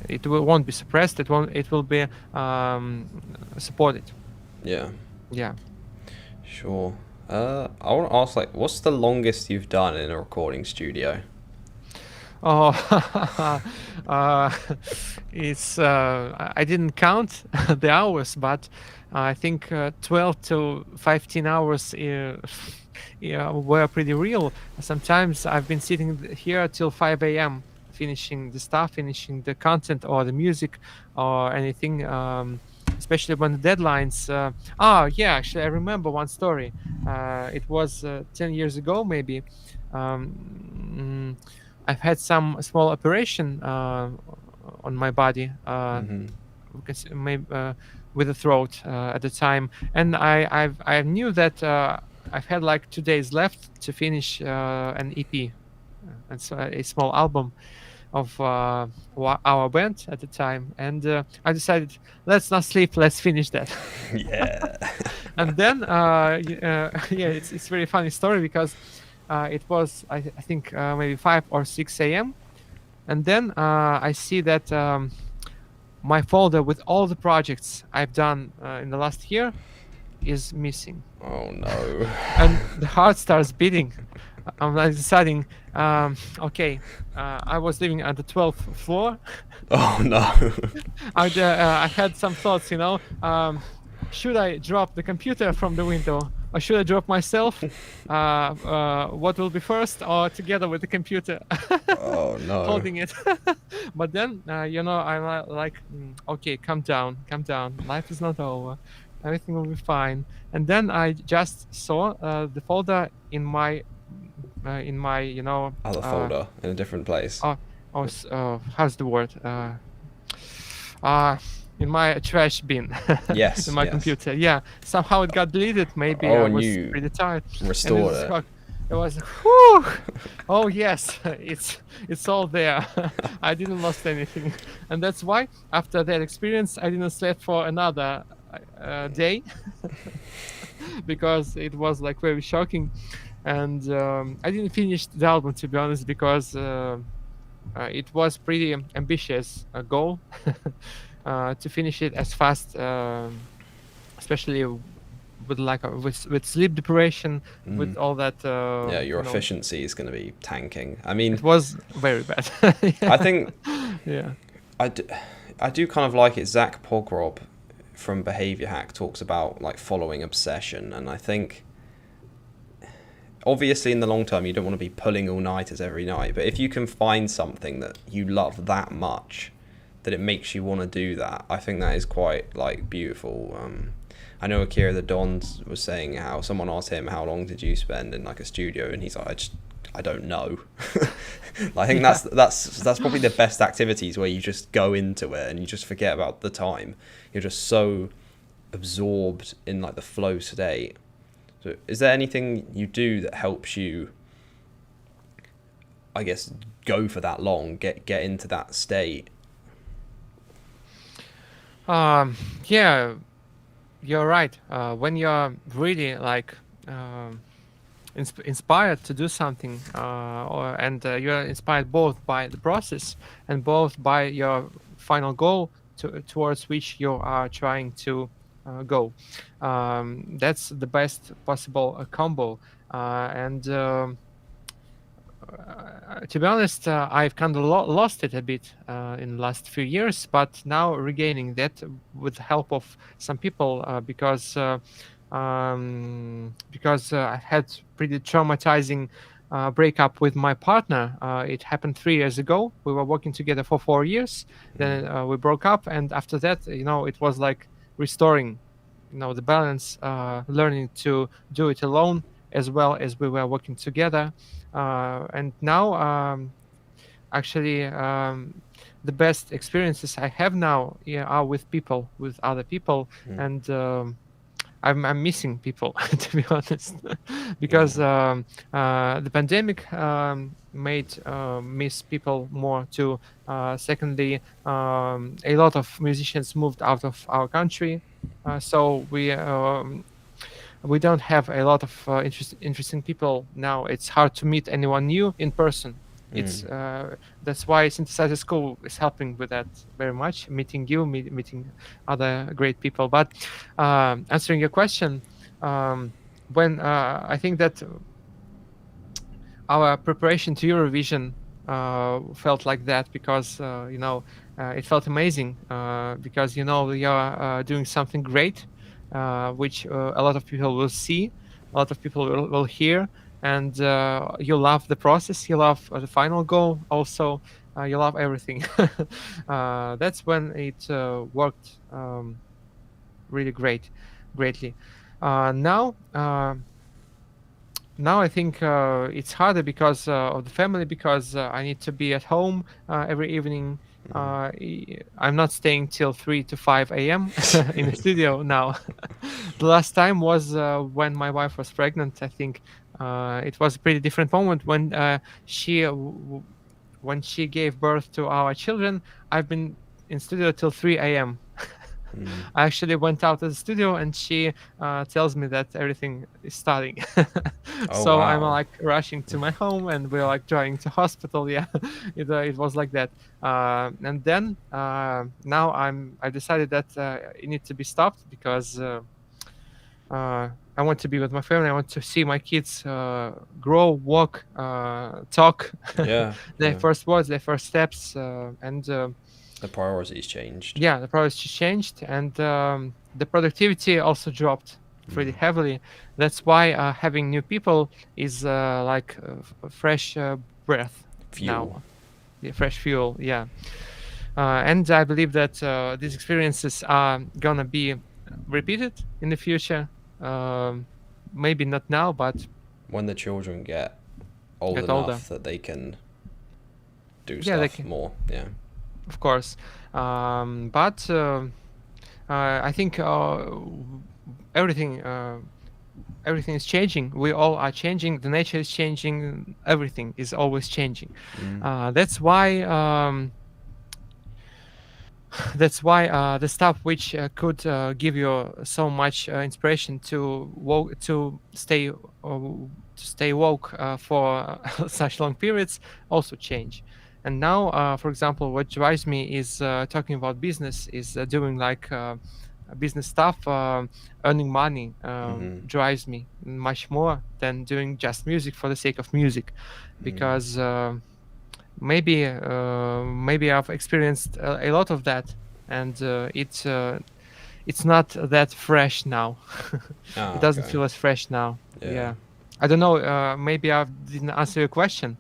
It won't be suppressed. It will be supported. Yeah. Yeah. Sure. I want to ask, like, what's the longest you've done in a recording studio? Oh, it's I didn't count the hours, but I think 12 to 15 hours were pretty real. Sometimes I've been sitting here till 5 a.m. finishing the stuff, finishing the content or the music or anything, especially when the deadlines. Yeah, actually, I remember one story. It was 10 years ago, maybe. I've had some small operation on my body, maybe with the throat at the time, and I knew that I've had like 2 days left to finish an EP, and so a small album of our band at the time, and I decided, let's not sleep, let's finish that. Yeah. And then it's a very funny story, because it was I think maybe 5 or 6 a.m. and then I see that my folder with all the projects I've done in the last year is missing. Oh no. And the heart starts beating. I'm like deciding, okay, I was living at the 12th floor. Oh no. I had some thoughts, should I drop the computer from the window, or should I drop myself? What will be first, or together with the computer? Oh no. Holding it. But then, I'm like, okay, calm down. Life is not over. everything will be fine. And then I just saw the folder in my Other folder in a different place. how's the word uh in my trash bin Yes, in my yes. computer. Yeah, somehow it got deleted. Maybe Oh, I and was you pretty tired. restored And it. it was whew, oh yes, it's all there. I didn't lost anything, and that's why after that experience I didn't sleep for another day because it was like very shocking. And I didn't finish the album, to be honest, because it was pretty ambitious goal to finish it as fast, especially with with sleep deprivation, with all that. Yeah, your efficiency is going to be tanking. I mean, it was very bad. I think Yeah. I do kind of like it. Zach Pogrоб from Behavior Hack talks about like following obsession, and I think obviously in the long term you don't want to be pulling all-nighters every night, but if you can find something that you love that much that it makes you want to do that, I think that is quite like beautiful. I know Akira the Don was saying how someone asked him how long did you spend in like a studio, and he's like, I don't know. I think that's probably the best activities, where you just go into it and you just forget about the time. You're just so absorbed in like the flow state. So is there anything you do that helps you, I guess, go for that long, get into that state? Yeah, you're right. When you're really like inspired to do something, and you're inspired both by the process and both by your final goal towards which you are trying to go. That's the best possible combo. And to be honest, I've kind of lost it a bit in the last few years, but now regaining that with the help of some people, because I had pretty traumatizing breakup with my partner. It happened 3 years ago. We were working together for 4 years. Then we broke up, and after that, it was like restoring, the balance, learning to do it alone as well as we were working together. And now, actually, the best experiences I have now are with people, with other people, and I'm missing people to be honest, because the pandemic made miss people more too. Secondly, a lot of musicians moved out of our country, so we don't have a lot of interesting people now. It's hard to meet anyone new in person. It's that's why Synthesizer School is helping with that very much, meeting you, meeting other great people. But answering your question, when I think that our preparation to Eurovision felt like that, because it felt amazing, because we are doing something great, which a lot of people will see, a lot of people will hear, and you love the process, you love the final goal, also you love everything. That's when it worked really greatly. Now I think it's harder because of the family, because I need to be at home every evening. I'm not staying till 3 to 5 a.m. in the studio now. The last time was when my wife was pregnant. I think it was a pretty different moment when she gave birth to our children. I've been in studio till 3 a.m. I actually went out of the studio, and she tells me that everything is starting. So wow. I'm like rushing to my home, and we're like driving to hospital. Yeah, it was like that. And then now I decided that it needs to be stopped, because I want to be with my family. I want to see my kids grow, walk, talk. Yeah. Their first words, their first steps, and the priorities changed. Yeah, the priorities changed, and the productivity also dropped pretty heavily. That's why having new people is like a fresh breath. Fuel. Now. Yeah, fresh fuel. Yeah, and I believe that these experiences are gonna be repeat it in the future. Maybe not now, but When the children get old Get enough older. that they can do Yeah, they stuff can. more. Yeah. Of course. But I think everything everything is changing. We all are changing. The nature is changing. Everything is always changing. That's why. That's why the stuff which could give you so much inspiration to stay woke for such long periods also change. And now, for example, what drives me is talking about business, is doing like business stuff, earning money drives me much more than doing just music for the sake of music, because maybe I've experienced a lot of that, and it's not that fresh now. Ah, It doesn't okay. feel as fresh now. Yeah. Yeah. I don't know. Maybe I didn't answer your question.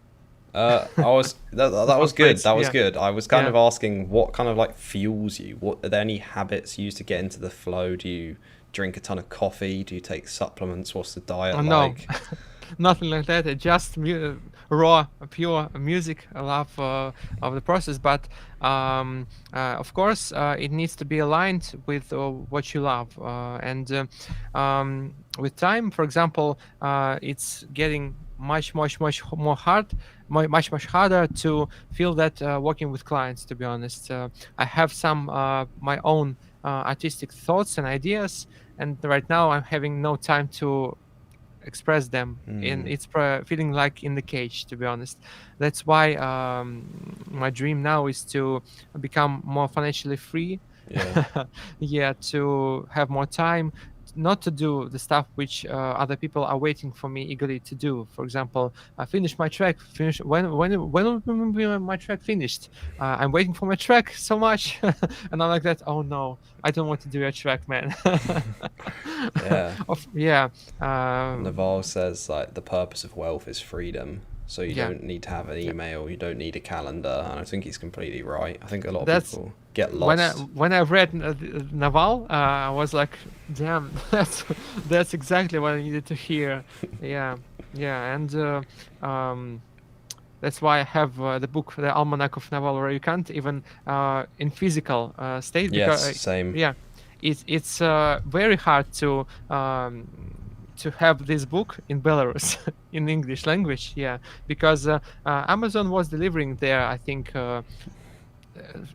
I was that was good. Complex, That was yeah. good. I was kind Yeah. of asking what kind of like fuels you. What are there any habits you use to get into the flow? Do you drink a ton of coffee? Do you take supplements? What's the diet Oh, no. like? Nothing like that. Just raw, pure music. I love of the process, but of course, it needs to be aligned with what you love. And with time, for example, it's getting much more much harder to feel that working with clients. To be honest, I have some my own artistic thoughts and ideas, and right now I'm having no time to express them, and it's feeling like in the cage, to be honest. That's why my dream now is to become more financially free. Yeah. Yeah, to have more time, not to do the stuff which other people are waiting for me eagerly to do. For example, finish my track. Finish when will be my track finished? I'm waiting for my track so much, and I'm like that. Oh no, I don't want to do a track, man. Yeah. Yeah. Naval says like the purpose of wealth is freedom. So you Yeah. don't need to have an email, you don't need a calendar, and I think he's completely right. I think a lot of That's people get when lost. I read Naval, I was like, damn, that's exactly what I needed to hear. Yeah, yeah, and that's why I have the book, the Almanac of Naval, where you can't even in physical state, because Yes, same. yeah, it's very hard to have this book in Belarus in English language. Yeah, because Amazon was delivering there, I think.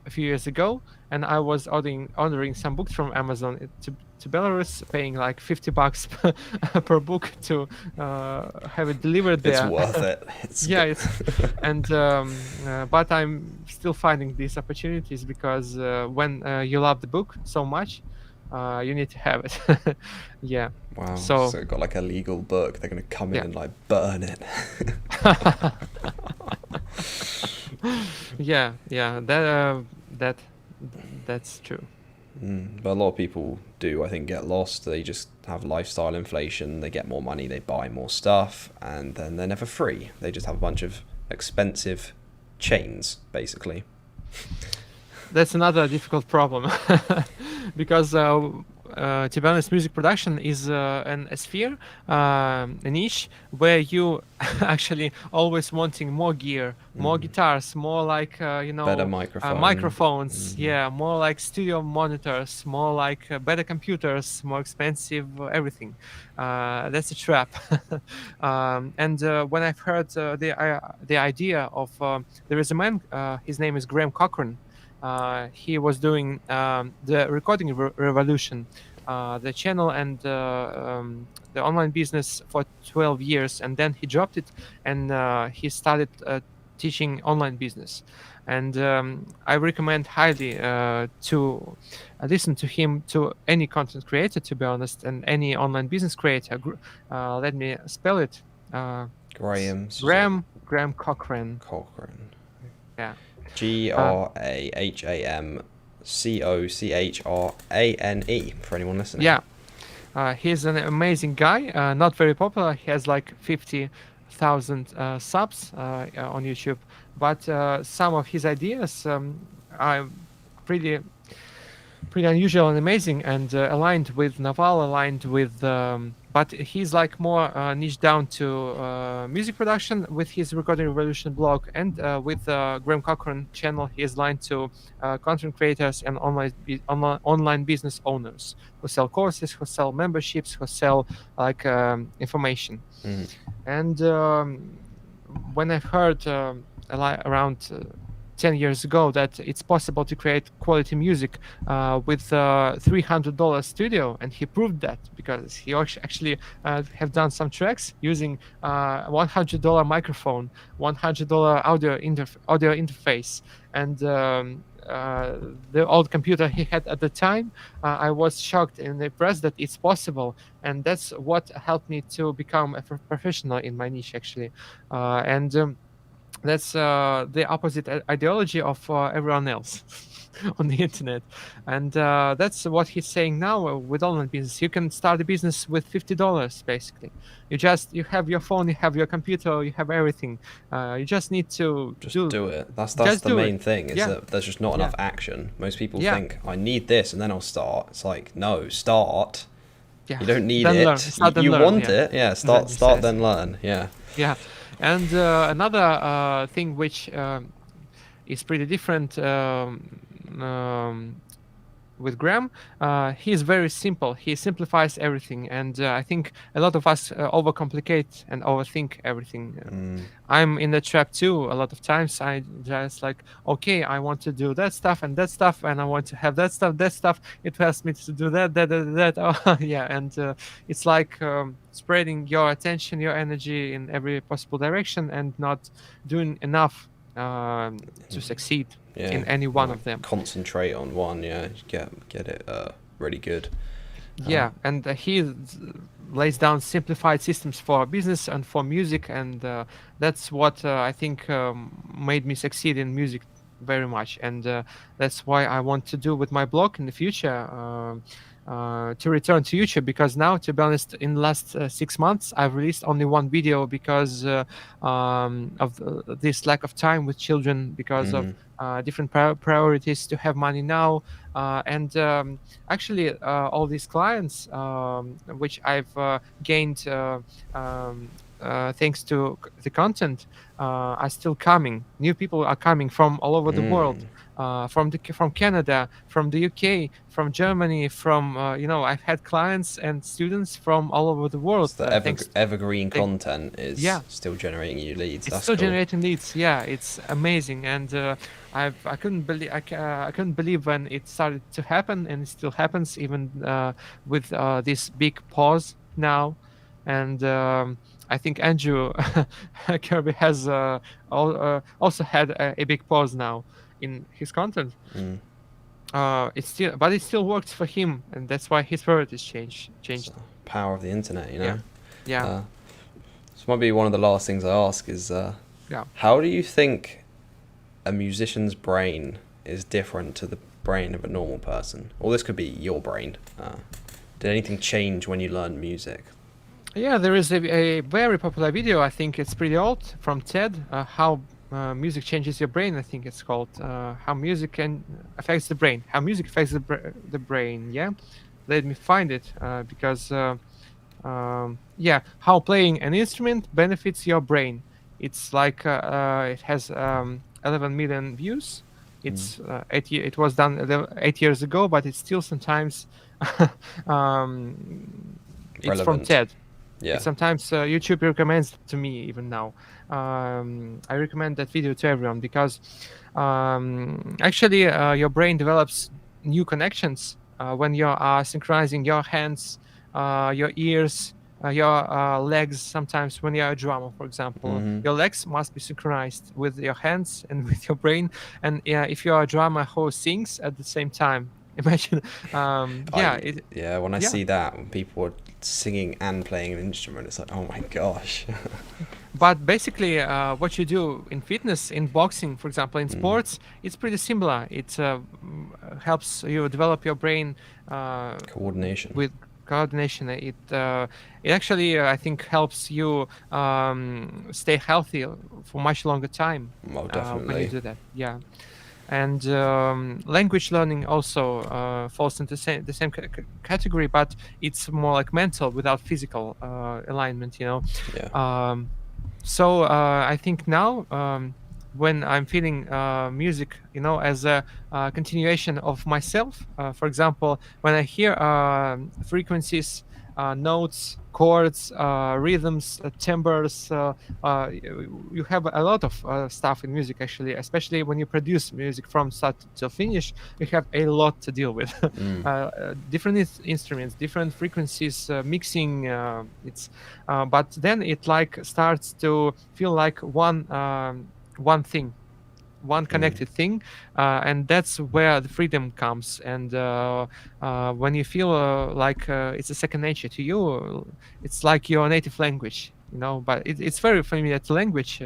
A few years ago, and I was ordering some books from Amazon to Belarus, paying like $50 per book to have it delivered there. It's worth it. It's Yeah, good. it's and but I'm still finding these opportunities, because when you love the book so much, you need to have it. Yeah. Wow. So So it got like a legal book. They're gonna come in Yeah. and like burn it. yeah, that's true. But a lot of people do, I think, get lost. They just have lifestyle inflation. They get more money, they buy more stuff, and then they're never free. They just have a bunch of expensive chains, basically. That's another difficult problem, because to be honest, music production is a sphere, a niche where you actually always wanting more gear, more guitars, more like Better microphone. microphones, yeah, more like studio monitors, more like better computers, more expensive everything. That's a trap. And when I've heard the idea of there is a man, his name is Graham Cochran. He was doing the recording revolution, the channel and the online business for 12 years, and then he dropped it, and he started teaching online business. And I recommend highly to listen to him, to any content creator, to be honest, and any online business creator. Let me spell it. Graham. Graham Cochran. Cochran. Yeah. GRAHAMCOCHRANE for anyone listening. Yeah. He's an amazing guy. Not very popular. He has like 50,000 subs on YouTube. But some of his ideas are pretty pretty unusual and amazing, and aligned with Naval, aligned with. But he's like more niche down to music production with his Recording Revolution blog, and with Graham Cochran channel, he is aligned to content creators and online business owners who sell courses, who sell memberships, who sell like information. And when I heard around 10 years ago that it's possible to create quality music with $300 studio, and he proved that because he actually have done some tracks using $100 microphone, $100 audio interface, and the old computer he had at the time. I was shocked and impressed that it's possible, and that's what helped me to become a professional in my niche actually. That's the opposite ideology of everyone else on the internet, and that's what he's saying now with online business. You can start a business with $50 basically. You have your phone, you have your computer, you have everything. You just need to do it. That's the main thing, is that there's just not enough action. Most people think, I need this and then I'll start. It's like, no, start. You don't need it. You want it. Start then learn. Yeah. And another thing which is pretty different with Graham, he is very simple. He simplifies everything, and I think a lot of us overcomplicate and overthink everything. I'm in the trap too. A lot of times I just like, okay, I want to do that stuff, and I want to have that stuff. It helps me to do that. Oh, yeah, and it's like spreading your attention, your energy in every possible direction, and not doing enough to succeed in any one of them. Concentrate on one, get it really good. And he lays down simplified systems for business and for music, and that's what I think made me succeed in music very much, and that's why I want to do with my blog in the future. To return to YouTube, because now, to be honest, in the last 6 months I've released only one video because of this lack of time with children, because of different priorities, to have money now, and actually all these clients which I've gained thanks to the content are still coming. New people are coming from all over the world. From Canada, from the UK, from Germany, from I've had clients and students from all over the world. So the evergreen content is still generating you leads. It's still generating leads. Yeah, it's amazing, and I couldn't believe when it started to happen, and it still happens even with this big pause now, and I think Andrew Kirby has also had a big pause now in his content. It still works for him, and that's why his priorities changed. The power of the internet, Yeah. This might be one of the last things I ask is, how do you think a musician's brain is different to the brain of a normal person? Or this could be your brain. Did anything change when you learned music? Yeah, there is a very popular video, I think it's pretty old, from TED, how music changes your brain. I think it's called how music affects the brain. How music affects the brain. Yeah, let me find it because how playing an instrument benefits your brain. It's like it has 11 million views. It's it was done 8 years ago, but it's still sometimes it's from TED. Yeah. Sometimes YouTube recommends it to me even now. I recommend that video to everyone because actually your brain develops new connections when you are synchronizing your hands, your ears, your legs. Sometimes when you're a drummer, for example, your legs must be synchronized with your hands and with your brain. And if you're a drummer who sings at the same time, imagine. When I see that, when people are singing and playing an instrument, it's like, oh my gosh. But basically, what you do in fitness, in boxing, for example, in sports, it's pretty similar. It helps you develop your brain coordination. With coordination, it actually I think helps you stay healthy for much longer time. Well, definitely. When you do that, yeah. And language learning also falls into the same category, but it's more like mental without physical alignment, Yeah. So I think now, when I'm feeling music, as a continuation of myself, for example, when I hear frequencies, notes, chords, rhythms, timbres, you have a lot of stuff in music, actually, especially when you produce music from start to finish. You have a lot to deal with. Different instruments, different frequencies, mixing. But then it like starts to feel like one thing, one connected thing, and that's where the freedom comes. And when you feel like it's a second nature to you, it's like your native language, but it's very familiar to language.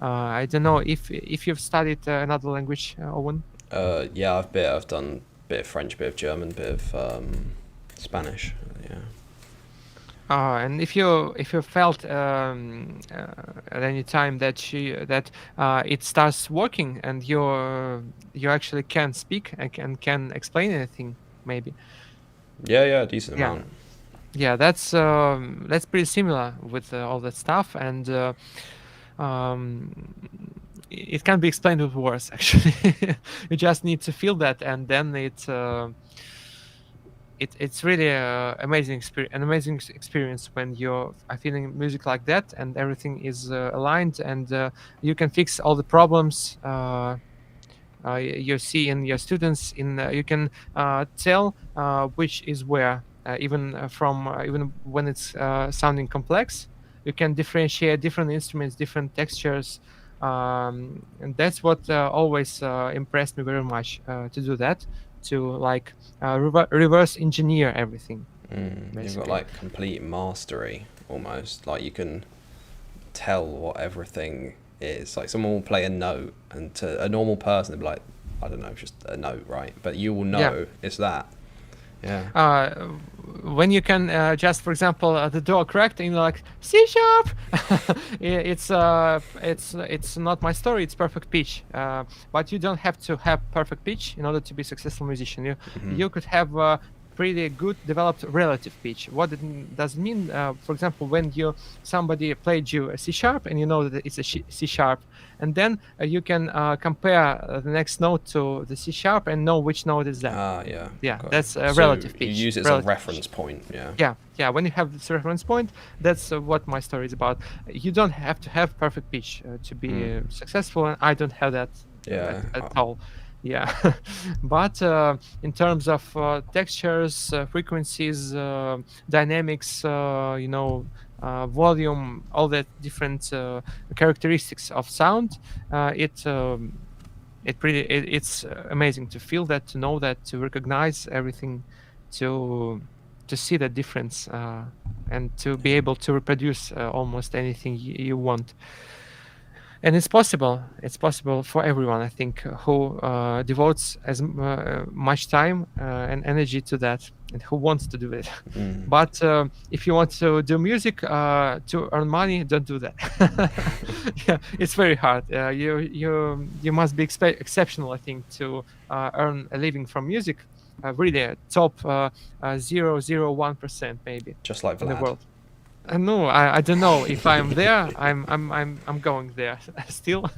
I don't know if you've studied another language, Owen. Yeah, I've done a bit of French, bit of German, bit of Spanish. Yeah. And if you felt at any time that it starts working and you actually can speak and can explain anything, maybe. Yeah, decent Yeah. amount. Yeah, that's pretty similar with all that stuff, and um, it can be explained with words. Actually, you just need to feel that, and then it's really an amazing experience when you're feeling music like that, and everything is aligned, and you can fix all the problems you see in your students. You can tell which is where, even when it's sounding complex. You can differentiate different instruments, different textures, and that's what always impressed me very much, to do that, to like reverse engineer everything, You've got basically. like complete mastery almost. Like you can tell what everything is. Like someone will play a note, and to a normal person they'll be like, I don't know, it's just a note, right? But you will know it's that. Yeah. When you can just, for example, the door cracked and you're like C sharp. It's not my story. It's perfect pitch, but you don't have to have perfect pitch in order to be a successful musician. You could have pretty good developed relative pitch. What does it mean? For example, when somebody played you a C sharp and you know that it's a C sharp, and then you can compare the next note to the C sharp and know which note is that. Yeah. Yeah, Got that's it. a So relative pitch. you use it as a reference point. Yeah. Yeah. When you have this reference point, that's what my story is about. You don't have to have perfect pitch to be successful, and I don't have that at all. Yeah, but in terms of textures, frequencies, dynamics, volume, all that different characteristics of sound, it's amazing to feel that, to know that, to recognize everything, to see the difference, and to be able to reproduce almost anything you want. And it's possible for everyone, I think, who devotes as much time and energy to that, and who wants to do it. But if you want to do music to earn money, don't do that. Yeah, it's very hard. You must be exceptional, I think, to earn a living from music. Really top 0.01% maybe, Just like Vlad. in the world. No, I don't know if I'm there. I'm going there still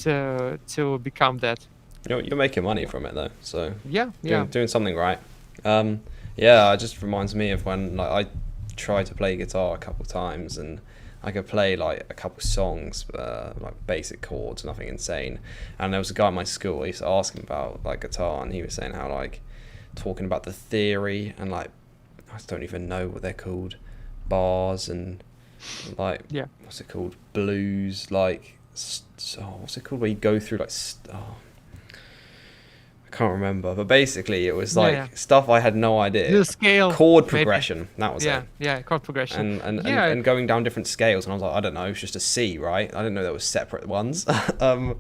to become that. You're making money from it though, so Yeah. doing something right. Yeah, it just reminds me of when like I tried to play guitar a couple times, and I could play like a couple songs, like basic chords, nothing insane. And there was a guy at my school. I used to ask him about like guitar, and he was saying how like talking about the theory and like I don't even know what they're called. Bars and like what's it called, blues, like what's it called where you go through like I can't remember, but basically it was like stuff I had no idea. The scale, chord progression, maybe. That was it. Yeah, chord progression, and going down different scales, and I was like, I don't know, it's just a C, right? I didn't know there was separate ones. But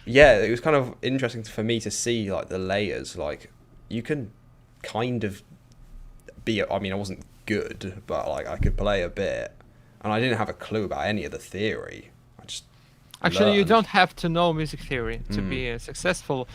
yeah, it was kind of interesting for me to see like the layers. Like you can kind of I mean, I wasn't good, but like I could play a bit, and I didn't have a clue about any of the theory. Actually, you learn. don't have to know music theory to be successful,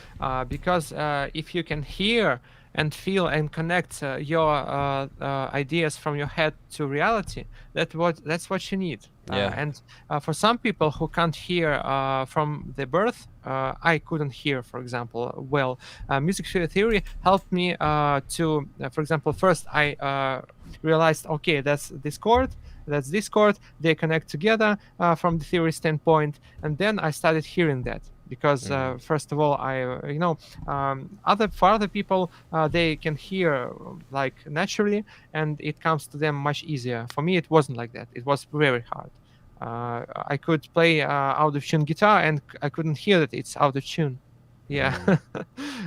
because if you can hear and feel and connect your ideas from your head to reality, that's what you need. Yeah. And for some people who can't hear from the birth, I couldn't hear, for example, well. Music theory helped me to, for example, first I realized, okay, that's this chord, that's this chord, they connect together from the theory standpoint, and then I started hearing that because first of all, I for other people, they can hear like naturally, and it comes to them much easier. For me, it wasn't like that. It was very hard. I could play out of tune guitar, and I couldn't hear that it's out of tune. Yeah.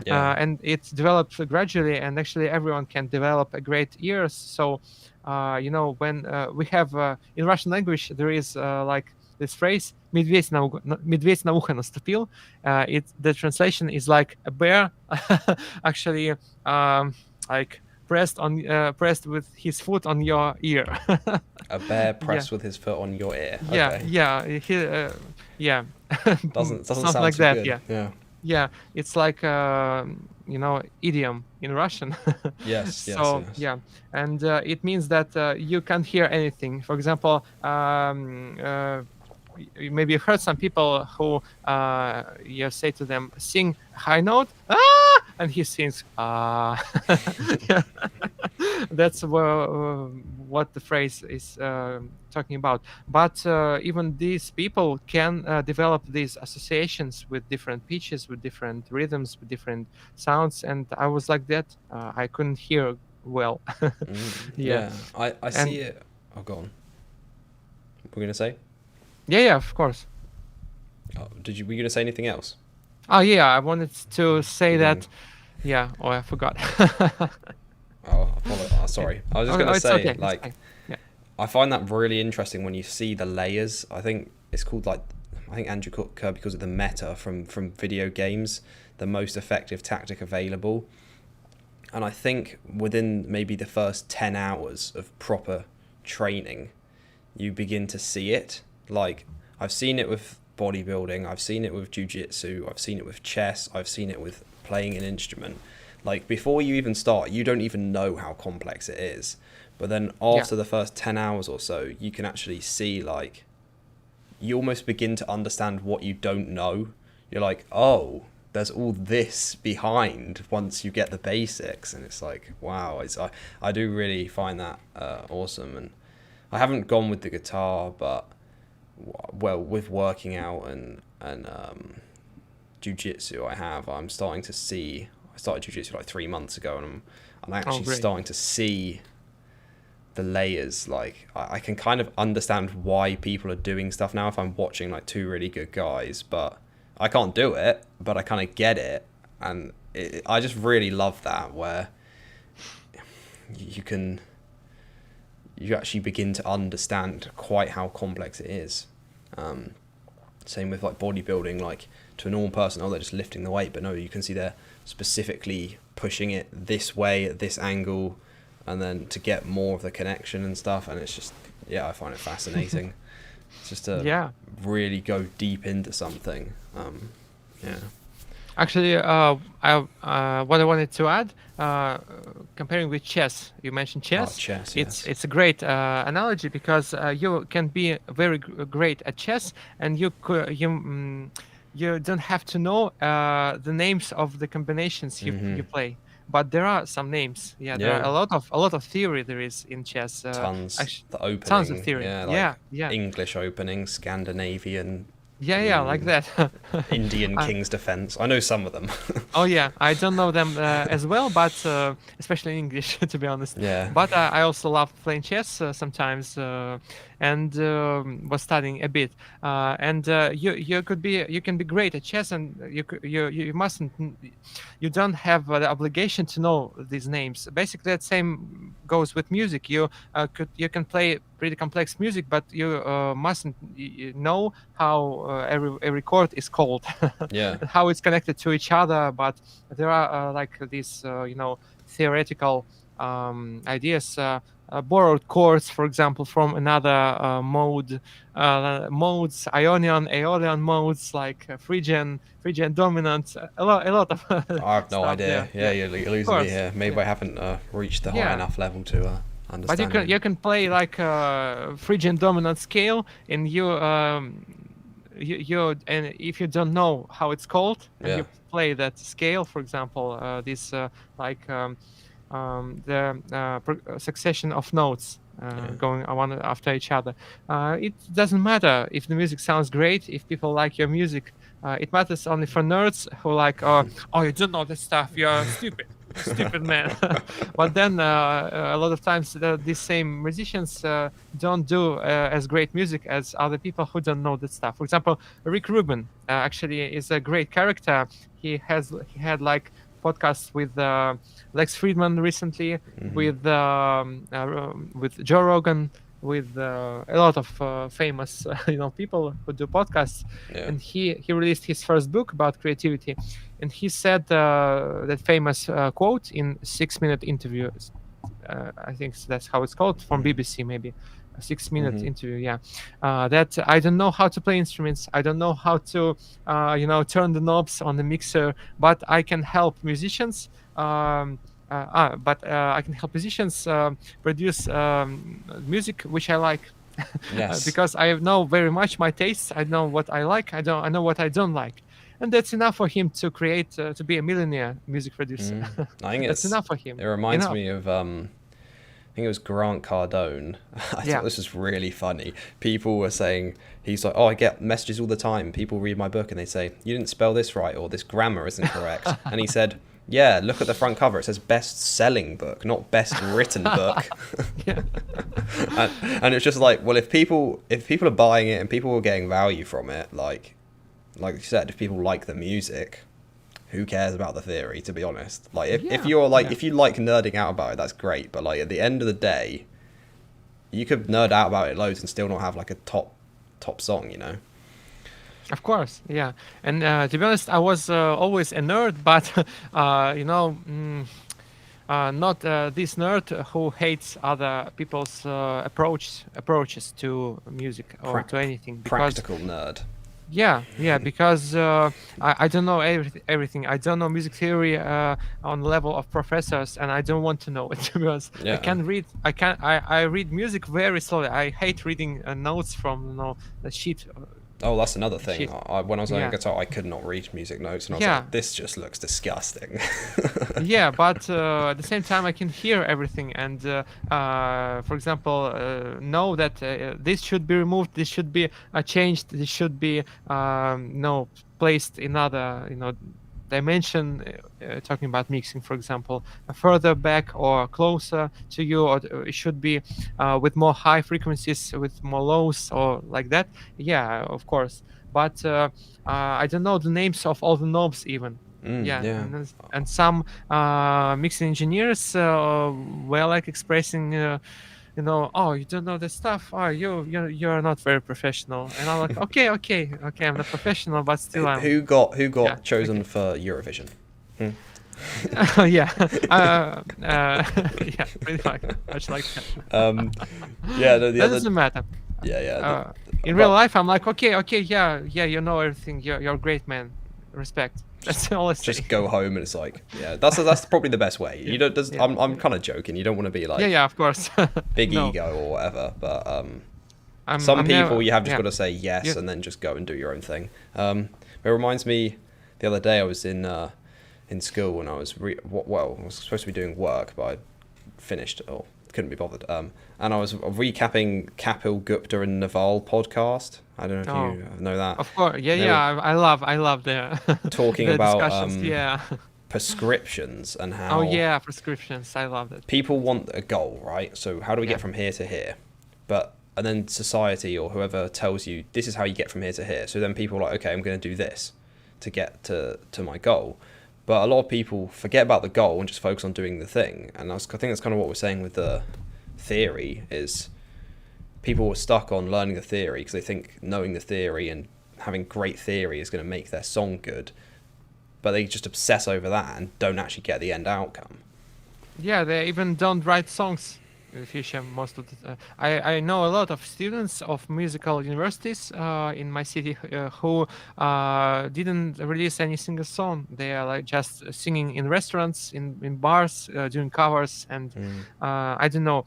Yeah. And it's developed gradually, and actually everyone can develop a great ear. So when we have in Russian language, there is like this phrase медведь на ухо наступил. The translation is like a bear actually like pressed with his foot on your ear. A bear pressed with his foot on your ear. Yeah, Okay. yeah. Doesn't Something sound like too that. good. Yeah. Yeah. Yeah, it's like idiom in Russian. Yes. Yes. So yes. yeah, and it means that you can't hear anything. For example, maybe you've heard some people who you say to them, sing high note, and he sings yeah. That's what the phrase is talking about. But even these people can develop these associations with different pitches, with different rhythms, with different sounds, and I was like that. I couldn't hear well. Yeah. I And- see it. Oh, go on. We're gonna say. yeah, of course. Oh, were you gonna say anything else? Oh yeah, I wanted to say that. Mm. Yeah, oh, I forgot. Sorry. I was just Oh, gonna it's say, okay, it's like, fine. Yeah. I find that really interesting when you see the layers. I think it's called I think Andrew Kirby calls it the meta from video games, the most effective tactic available. And I think within maybe the first 10 hours of proper training, you begin to see it. Like, I've seen it with bodybuilding, I've seen it with jiu-jitsu, I've seen it with chess, I've seen it with playing an instrument. Like, before you even start, you don't even know how complex it is. But then after the first 10 hours or so, you can actually see, like, you almost begin to understand what you don't know. You're like, oh, there's all this behind once you get the basics. And it's like, wow, I do really find that awesome. And I haven't gone with the guitar, but, well, with working out and jiu-jitsu I'm starting to see. I started jiu-jitsu like 3 months ago, and I'm actually starting to see the layers. Like, I can kind of understand why people are doing stuff now if I'm watching like two really good guys, but I can't do it, but I kind of get it. And I just really love that, where you actually begin to understand quite how complex it is. Same with like bodybuilding, like to a normal person, oh, they're just lifting the weight, but no, you can see they're specifically pushing it this way at this angle, and then to get more of the connection and stuff. And it's just, I find it fascinating. It's just to really go deep into something. Actually, what I wanted to add, comparing with chess, you mentioned chess. Chess, it's a great analogy, because you can be very great at chess, and you don't have to know the names of the combinations you play. But there are some names. There are a lot of theory there is in chess. Tons. The opening. Tons of theory. English opening, Scandinavian. Like that. Indian King's Defense. I know some of them. Oh yeah, I don't know them as well, but especially in English, to be honest. Yeah. But I also love playing chess sometimes, and was studying a bit. And you can be great at chess, and you don't have the obligation to know these names. Basically, that same goes with music. You can play pretty complex music, but you mustn't know how every chord is called. How it's connected to each other. But there are like these theoretical ideas, borrowed chords, for example, from another modes, Ionian, Aeolian modes, like Phrygian dominant, a lot of I have no stuff idea. there. Yeah, Yeah, you're of losing me course. here. Maybe Yeah, I haven't reached the high yeah. enough level to But you understand can it. you can play like a Phrygian dominant scale, and and if you don't know how it's called, and Yeah, you play that scale, for example, this like the succession of notes yeah. going one after each other. It doesn't matter if the music sounds great, if people like your music. It matters only for nerds who like, oh, you don't know this stuff. You're stupid. Stupid man. But then a lot of times these same musicians don't do as great music as other people who don't know that stuff. For example, Rick Rubin actually is a great character. He had like podcasts with Lex Friedman recently, with Joe Rogan, with a lot of famous people who do podcasts. Yeah. And he released his first book about creativity, and he said that famous quote in 6 minute interview. I think that's how it's called, from BBC, maybe a 6 minute interview. Yeah, that I don't know how to play instruments. I don't know how to turn the knobs on the mixer, but I can help musicians. I can help musicians produce music which I like. Yes. Because I know very much my tastes. I know what I like. I know what I don't like, and that's enough for him to create to be a millionaire music producer. I think That's enough for him. it reminds Enough. me of I think it was Grant Cardone. I Yeah. thought this was really funny. People were saying, he's like, oh, I get messages all the time. People read my book and they say, you didn't spell this right, or this grammar isn't correct. And he said, yeah, look at the front cover. It says best selling book, not best written book. Yeah. And it's just like, well, if people are buying it and people are getting value from it, like you said, if people like the music, who cares about the theory, to be honest? Like if Yeah, you're like yeah. if you like nerding out about it, that's great, but like at the end of the day, you could nerd out about it loads and still not have like a top song, you know? Of course, yeah. And to be honest, I was always a nerd, but not this nerd who hates other people's approaches to music or to anything. Because Practical nerd. yeah, because I don't know everything. I don't know music theory on the level of professors, and I don't want to know it. Because Yeah. I read music very slowly. I hate reading notes from the sheet. Oh, that's another thing. Shit. When I was learning Yeah. guitar, I could not read music notes, and I was Yeah. like, this just looks disgusting. Yeah, but at the same time I can hear everything, and for example, know that this should be removed, this should be changed, this should be placed in other dimension, talking about mixing, for example, further back or closer to you, or it should be with more high frequencies, with more lows, or like that. Yeah, of course, but I don't know the names of all the knobs even. Yeah, yeah. and some mixing engineers were like expressing, oh, you don't know this stuff. Oh, you're not very professional. And I'm like, okay, I'm not professional, but still I'm. Who got Yeah, chosen okay. for Eurovision? Yeah, yeah, pretty much like that. Yeah, the That other. doesn't matter. Yeah. In real life, I'm like, okay, yeah, you know everything. You're a great man. Respect. That's all I say. Just go home and it's like, yeah, that's probably the best way. You don't. Yeah. I'm kind of joking. You don't want to be like Yeah, of course. big No. ego or whatever, but I'm people never- you have just yeah. got to say yes Yeah. and then just go and do your own thing. It reminds me, the other day I was in school and I was I was supposed to be doing work, but I finished or couldn't be bothered. And I was recapping Kapil Gupta and Naval podcast. I don't know if you know that. Of course, They yeah. I love the talking the about discussions. Yeah. prescriptions and how Oh yeah, prescriptions. I love that. people want a goal, right? So how do we Yeah. get from here to here? And then society or whoever tells you this is how you get from here to here. So then people are like, okay, I'm going to do this to get to my goal. But a lot of people forget about the goal and just focus on doing the thing. And I think that's kind of what we're saying with the theory is people are stuck on learning the theory because they think knowing the theory and having great theory is going to make their song good. But they just obsess over that and don't actually get the end outcome. Yeah, they even don't write songs in the future most of the I know a lot of students of musical universities in my city who didn't release any single song. They are like just singing in restaurants, in bars, doing covers, and Mm. I don't know.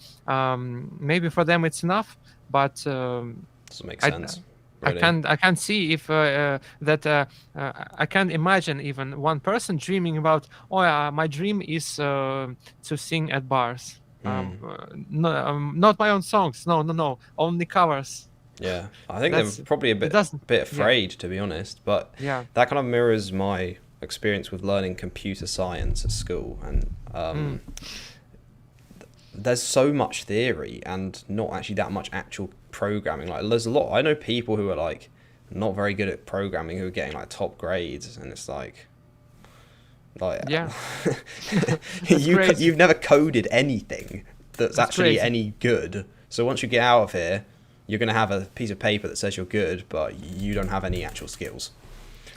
Maybe for them it's enough, but Doesn't make I sense, really. I can't see if that I can't imagine even one person dreaming about, oh yeah, my dream is to sing at bars. Mm. No, not my own songs. No, no, no, only covers. Yeah, I think they're That's probably a it doesn't. bit Yeah, afraid, to be honest. But yeah. that kind of mirrors my experience with learning computer science at school, and Mm. there's so much theory and not actually that much actual programming. Like, there's a lot. I know people who are like not very good at programming who are getting like top grades, and it's like Yeah, crazy. you've never coded anything that's That's actually crazy. any good. So once you get out of here, you're gonna have a piece of paper that says you're good, but you don't have any actual skills.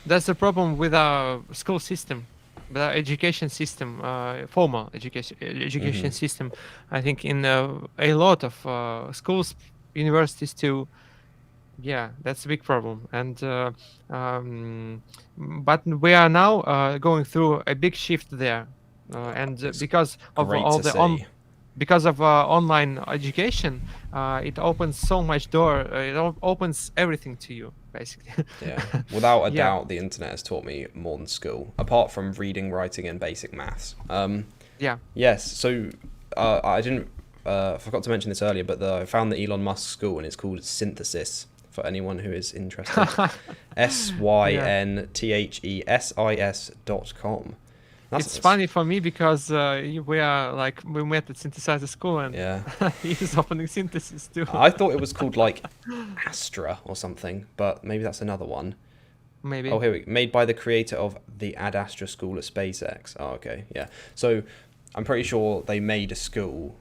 That's the problem with our school system, with our education system, formal education system. I think in a lot of schools, universities too. Yeah, that's a big problem. And um, but we are now going through a big shift there, and It's because of great all to the see. because of online education, it opens so much door. It opens everything to you, basically. Yeah, without a Yeah. doubt, the internet has taught me more than school, apart from reading, writing, and basic maths. Yeah. Yes, so I didn't forgot to mention this earlier, but I found the Elon Musk school, and it's called Synthesis for anyone who is interested. synthethes.com. It's funny for me because we are like we met at synthesizer school and Yeah. he's opening synthesis too. I thought it was called like Astra or something, but maybe that's another one. Maybe. Oh, here we made by the creator of the Ad Astra school at SpaceX. Oh, okay, yeah. So I'm pretty sure they made a school.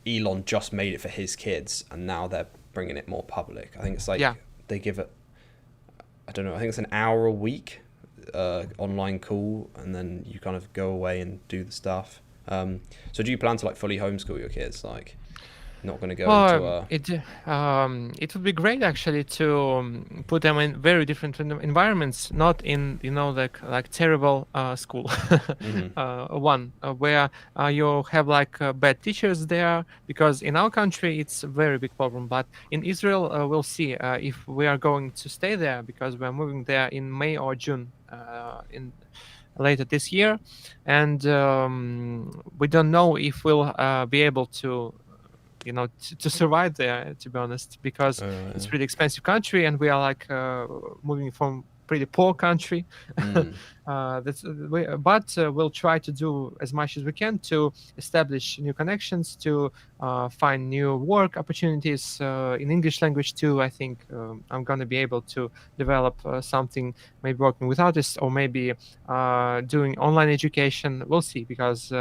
Elon just made it for his kids, and now they're bringing it more public. I think it's like Yeah. they give it. I don't know. I think it's an hour a week online call, and then you kind of go away and do the stuff. So do you plan to like fully homeschool your kids? Like, not going to go into a. It would be great actually to put them in very different environments, not in like terrible school one where you have like bad teachers there, because in our country it's a very big problem. But in Israel we'll see if we are going to stay there, because we're moving there in May or June in later this year, and we don't know if we'll be able to to survive there, to be honest, because it's Yeah. pretty expensive country, and we are like moving from pretty poor country. But we'll try to do as much as we can to establish new connections, to find new work opportunities in English language too. I think I'm going to be able to develop something, maybe working with artists, or maybe doing online education. We'll see, because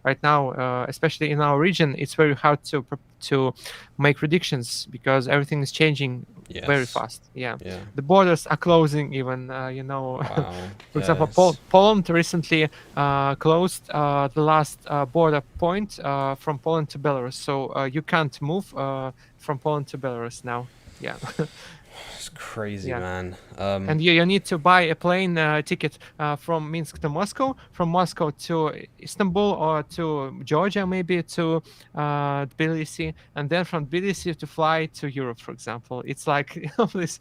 right now, especially in our region, it's very hard to make predictions, because everything is changing very Yes. fast. Yeah, Yeah. the borders are closing even. Wow. For example, Yes. Poland recently closed the last border point from Poland to Belarus, so you can't move from Poland to Belarus now. Yeah. It's crazy, Yeah. man. And you need to buy a plane ticket from Minsk to Moscow, from Moscow to Istanbul, or to Georgia, maybe to Tbilisi, and then from Tbilisi to fly to Europe, for example. It's like this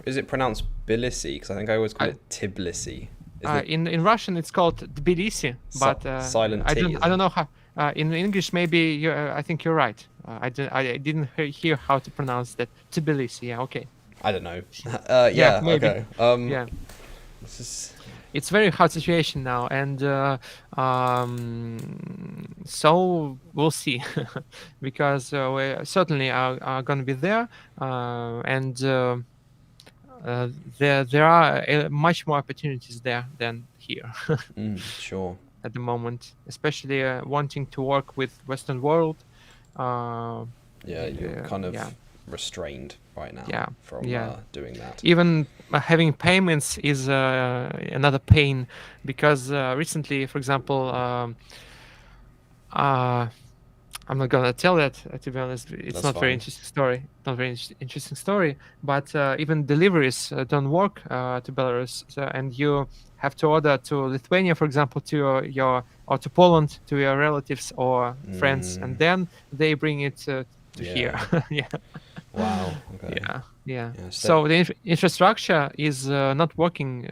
Is it pronounced Tbilisi? Because I think I always call I- it Tbilisi. Is it in Russian it's called Tbilisi, but silent I T, don't is I don't know how. In English, maybe I think you're right. I didn't hear how to pronounce that. Tbilisi. Yeah. Okay. I don't know. Yeah, maybe. Okay. Yeah. This is, It's very hard situation now, and so we'll see, because we certainly are going to be there, and there are much more opportunities there than here sure. at the moment, especially wanting to work with Western world. Yeah, you're kind of yeah. restrained right now Yeah, from yeah. doing that. Even having payments is another pain, because recently, for example, uh, I'm not gonna tell that, to be honest. It's That's not very fine. interesting story. Not very interesting story. But even deliveries don't work to Belarus, and you have to order to Lithuania, for example, to your or to Poland to your relatives or friends, and then they bring it to here. Yeah. Yeah, Wow. Okay. yeah, yeah. Yeah. So the infrastructure is not working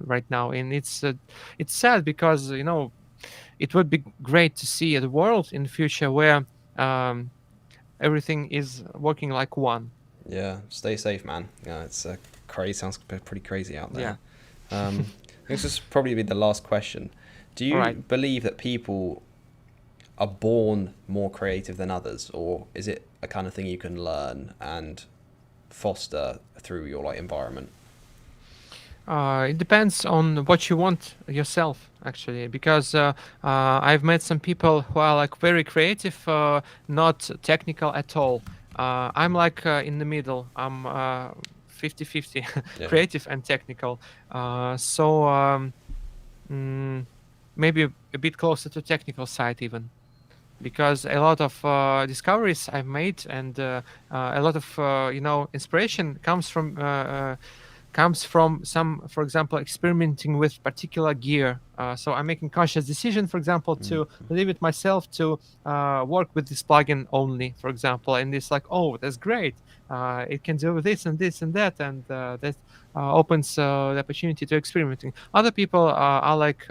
right now, and it's sad, because it would be great to see a world in the future where um, everything is working like one. Yeah. Stay safe, man. Yeah. It's crazy. Sounds pretty crazy out Yeah. there. This is probably be the last question. Do All you right. believe that people are born more creative than others, or is it a kind of thing you can learn and foster through your like environment? It depends on what you want yourself, actually, because I've met some people who are like very creative, not technical at all. I'm like in the middle. I'm 50-50 Yeah. creative and technical. Mm, Maybe a bit closer to technical side even, because a lot of discoveries I've made, and a lot of inspiration comes from some, for example, experimenting with particular gear. So I'm making conscious decision, for example, to leave it myself to work with this plugin only, for example, and it's like, oh, that's great. It can do this and this and that, and that opens the opportunity to experimenting. Other people are like,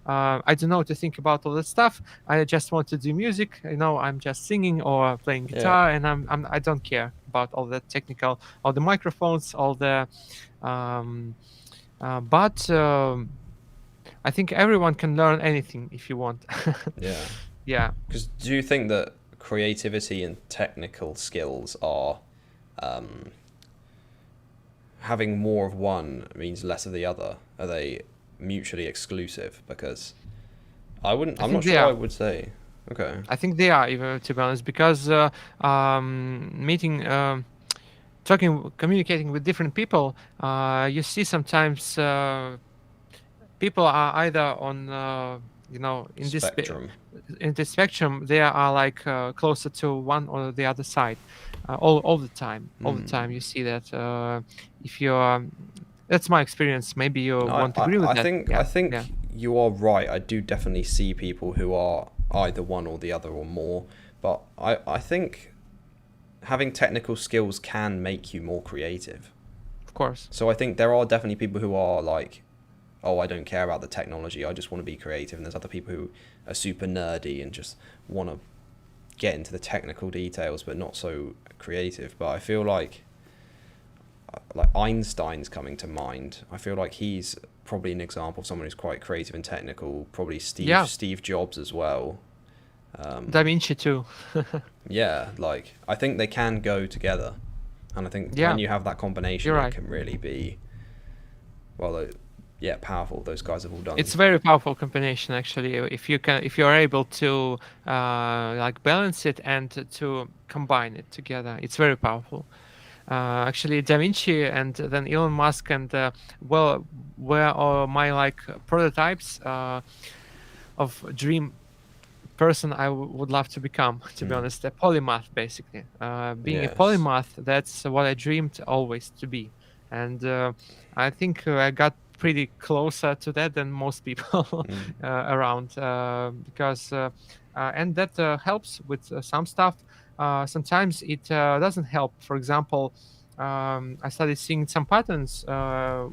I don't know to think about all that stuff. I just want to do music. I'm just singing or playing Yeah. guitar, and I don't care about all the technical, all the microphones, all the but I think everyone can learn anything if you want. Yeah. Yeah. Because do you think that creativity and technical skills are having more of one means less of the other? Are they mutually exclusive? Because I'm think not they sure I are. would say. Okay. I think they are, even, to be honest, because communicating with different people, you see sometimes people are either on in Spectrum. this spectrum, they are like closer to one or the other side, all the time. All the time you see that. If you're That's my experience. Maybe you No, won't agree with I that. think Yeah, I think yeah. you are right. I do definitely see people who are either one or the other or more. But I think having technical skills can make you more creative. Of course. So I think there are definitely people who are like, oh, I don't care about the technology. I just want to be creative. And there's other people who are super nerdy and just want to get into the technical details, but not so creative. But I feel like Einstein's coming to mind. I feel like he's probably an example of someone who's quite creative and technical. Probably Steve Jobs as well. Da Vinci too. Yeah, like I think they can go together, and I think Yeah. when you have that combination, You're it right. can really be, well, yeah, powerful. Those guys have all done. It's a very powerful combination, actually. If you're able to like balance it and to combine it together, it's very powerful. Actually, Da Vinci and then Elon Musk and were all my like prototypes of dream person I would love to become. To be honest, a polymath, basically. Being a Yes. polymath, that's what I dreamed always to be, and I think I got pretty closer to that than most people around, because and that helps with some stuff. Sometimes it doesn't help. For example, I started seeing some patterns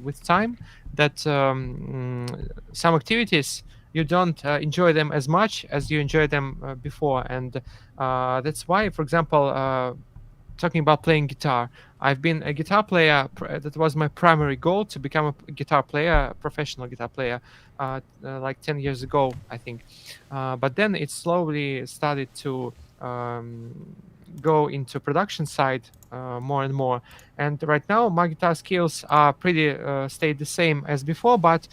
with time that some activities you don't enjoy them as much as you enjoyed them before, and that's why, for example, talking about playing guitar, I've been a guitar player. That was my primary goal, to become a guitar player, a professional guitar player, like 10 years ago, I think. But then it slowly started to go into production side more and more. And right now, my guitar skills are pretty stayed the same as before, but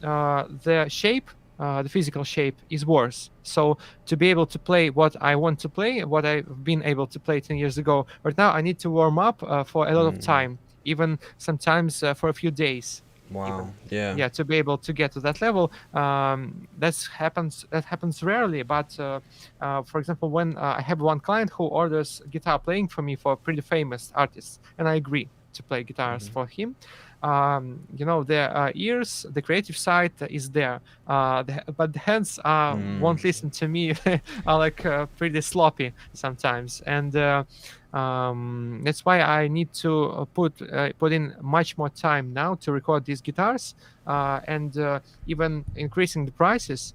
the shape the physical shape is worse. So to be able to play what I want to play, what I've been able to play 10 years ago, right now I need to warm up for a lot of time, even sometimes for a few days. Wow. Even Yeah. yeah, to be able to get to that level. That happens rarely, but for example, when I have one client who orders guitar playing for me for pretty famous artists, and I agree to play guitars for him. The ears, the creative side is there, but the hands won't listen to me. Are like pretty sloppy sometimes, and that's why I need to put in much more time now to record these guitars, and even increasing the prices.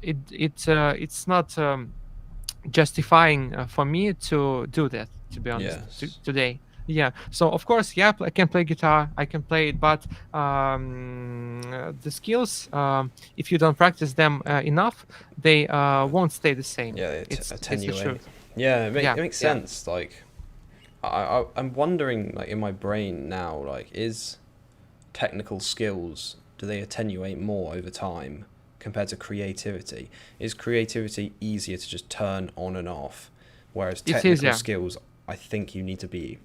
It's not justifying for me to do that, to be honest, Yes. today. Yeah, so of course, yeah, I can play guitar, I can play it, but the skills, if you don't practice them enough, they won't stay the same. Yeah, It's the attenuate. truth. Yeah, it Yeah, makes yeah. sense. Like, I'm wondering, like, in my brain now, like, is technical skills, do they attenuate more over time compared to creativity? Is creativity easier to just turn on and off, whereas It's technical easier. skills, I think you need to be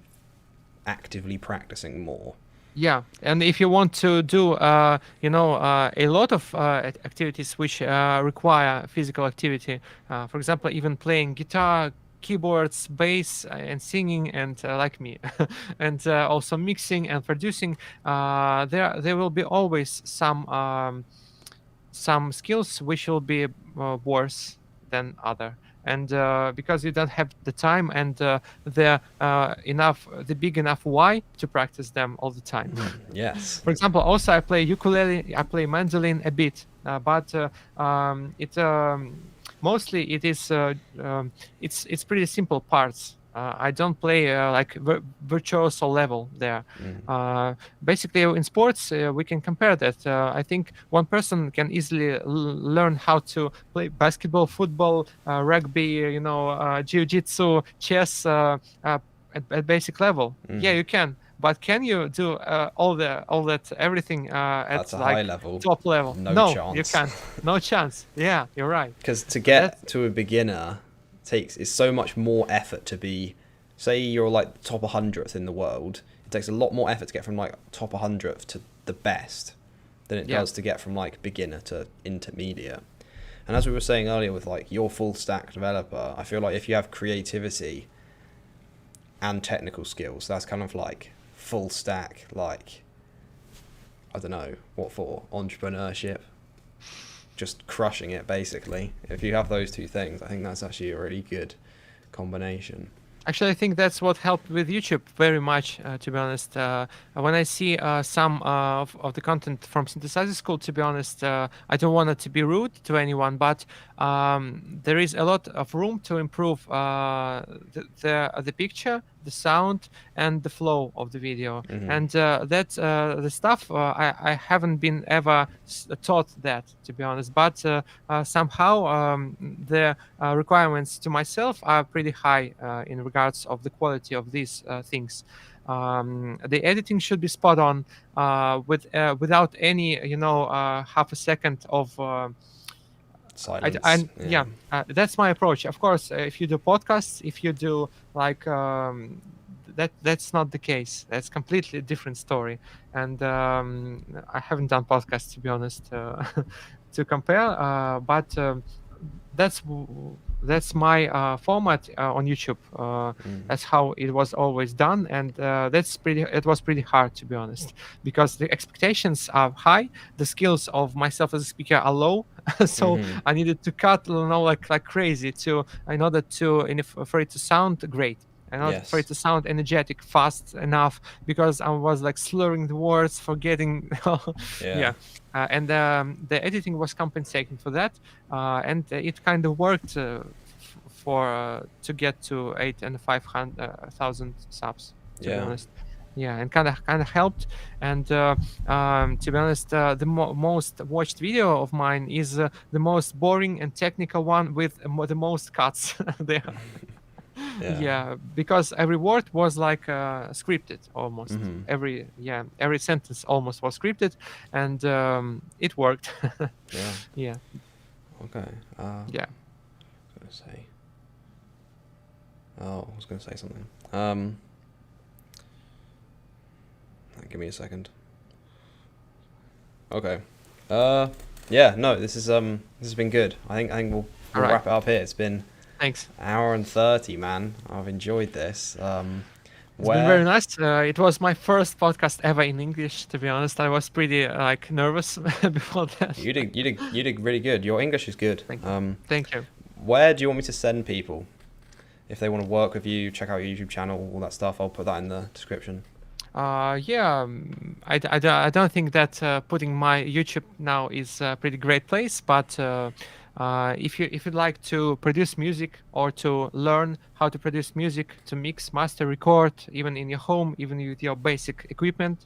actively practicing more. Yeah, and if you want to do, a lot of activities which require physical activity, for example, even playing guitar, keyboards, bass, and singing, and like me, and also mixing and producing, there will be always some skills which will be worse than other, and because you don't have the time and the big enough why to practice them all the time. Yes. For example, also I play ukulele, I play mandolin a bit, but it mostly it is it's pretty simple parts. I don't play like virtuoso level there. Basically, in sports, we can compare that. I think one person can easily learn how to play basketball, football, rugby, jiu-jitsu, chess at basic level. Yeah, you can. But can you do all that everything at That's a like high level. top level? No You chance. can't. No chance. Yeah, you're right. Because to get to a beginner is so much more effort to be, say you're like top 100th in the world. It takes a lot more effort to get from like top 100th to the best than it does to get from like beginner to intermediate. And as we were saying earlier with like your full stack developer, I feel like if you have creativity and technical skills, that's kind of like full stack, like, I don't know, what for? Entrepreneurship. Just crushing it, basically. If you have those two things, I think that's actually a really good combination. Actually, I think that's what helped with YouTube very much, to be honest. When I see some of the content from Synthesizer School, to be honest, I don't want it to be rude to anyone, but there is a lot of room to improve the picture, the sound, and the flow of the video. And that's the stuff I haven't been ever taught that, to be honest. But somehow the requirements to myself are pretty high in regards of the quality of these things. The editing should be spot on without any, half a second of Silence. that's my approach. Of course, if you do podcasts, if you do like that's not the case. That's completely different story. And I haven't done podcasts, to be honest, to compare. But that's my format on YouTube. That's how it was always done, and it was pretty hard, to be honest, because the expectations are high, the skills of myself as a speaker are low. So I needed to cut, like crazy in order for it to sound great. And for it to sound energetic, fast enough, because I was like slurring the words, forgetting. And the editing was compensating for that, and it kind of worked to get to 8 and 500,000 subs. To be honest, and kind of helped. And to be honest, the most watched video of mine is the most boring and technical one with the most cuts there. Yeah, because every word was like scripted almost. Mhm. Every sentence almost was scripted, and it worked. Yeah. Yeah, Okay. yeah. I was gonna say. Oh, I was gonna say something. Give me a second. Okay. Yeah. No, this has been good. I think we'll Alright. wrap it up here. It's been Thanks. an hour and 30, man. I've enjoyed this. It's been very nice. It was my first podcast ever in English. To be honest, I was pretty like nervous before that. You did really good. Your English is good. Thank you. Where do you want me to send people if they want to work with you, check out your YouTube channel, all that stuff? I'll put that in the description. I don't think that putting my YouTube now is a pretty great place, but if you'd like to produce music or to learn how to produce music, to mix, master, record, even in your home, even with your basic equipment,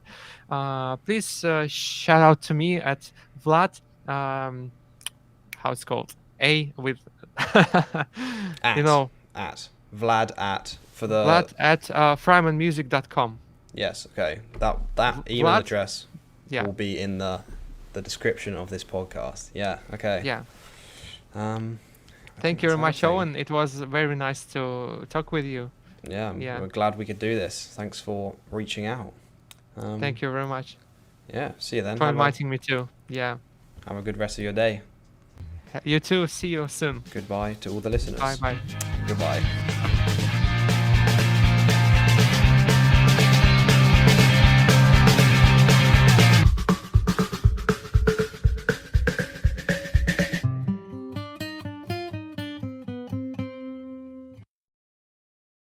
please shout out to me at Vlad. How it's called? A with At Vlad for the Vlad at FreimanMusic.com. Yes, okay. That email Vlad? address Yeah. will be in the description of this podcast. Yeah, okay. Yeah. I Thank think you very that's much, everything. Owen. It was very nice to talk with you. Yeah, Yeah. we're glad we could do this. Thanks for reaching out. Thank you very much Yeah, see you then. for inviting me too. Yeah. Have a good rest of your day. You too. See you soon. Goodbye to all the listeners. Bye bye. Goodbye.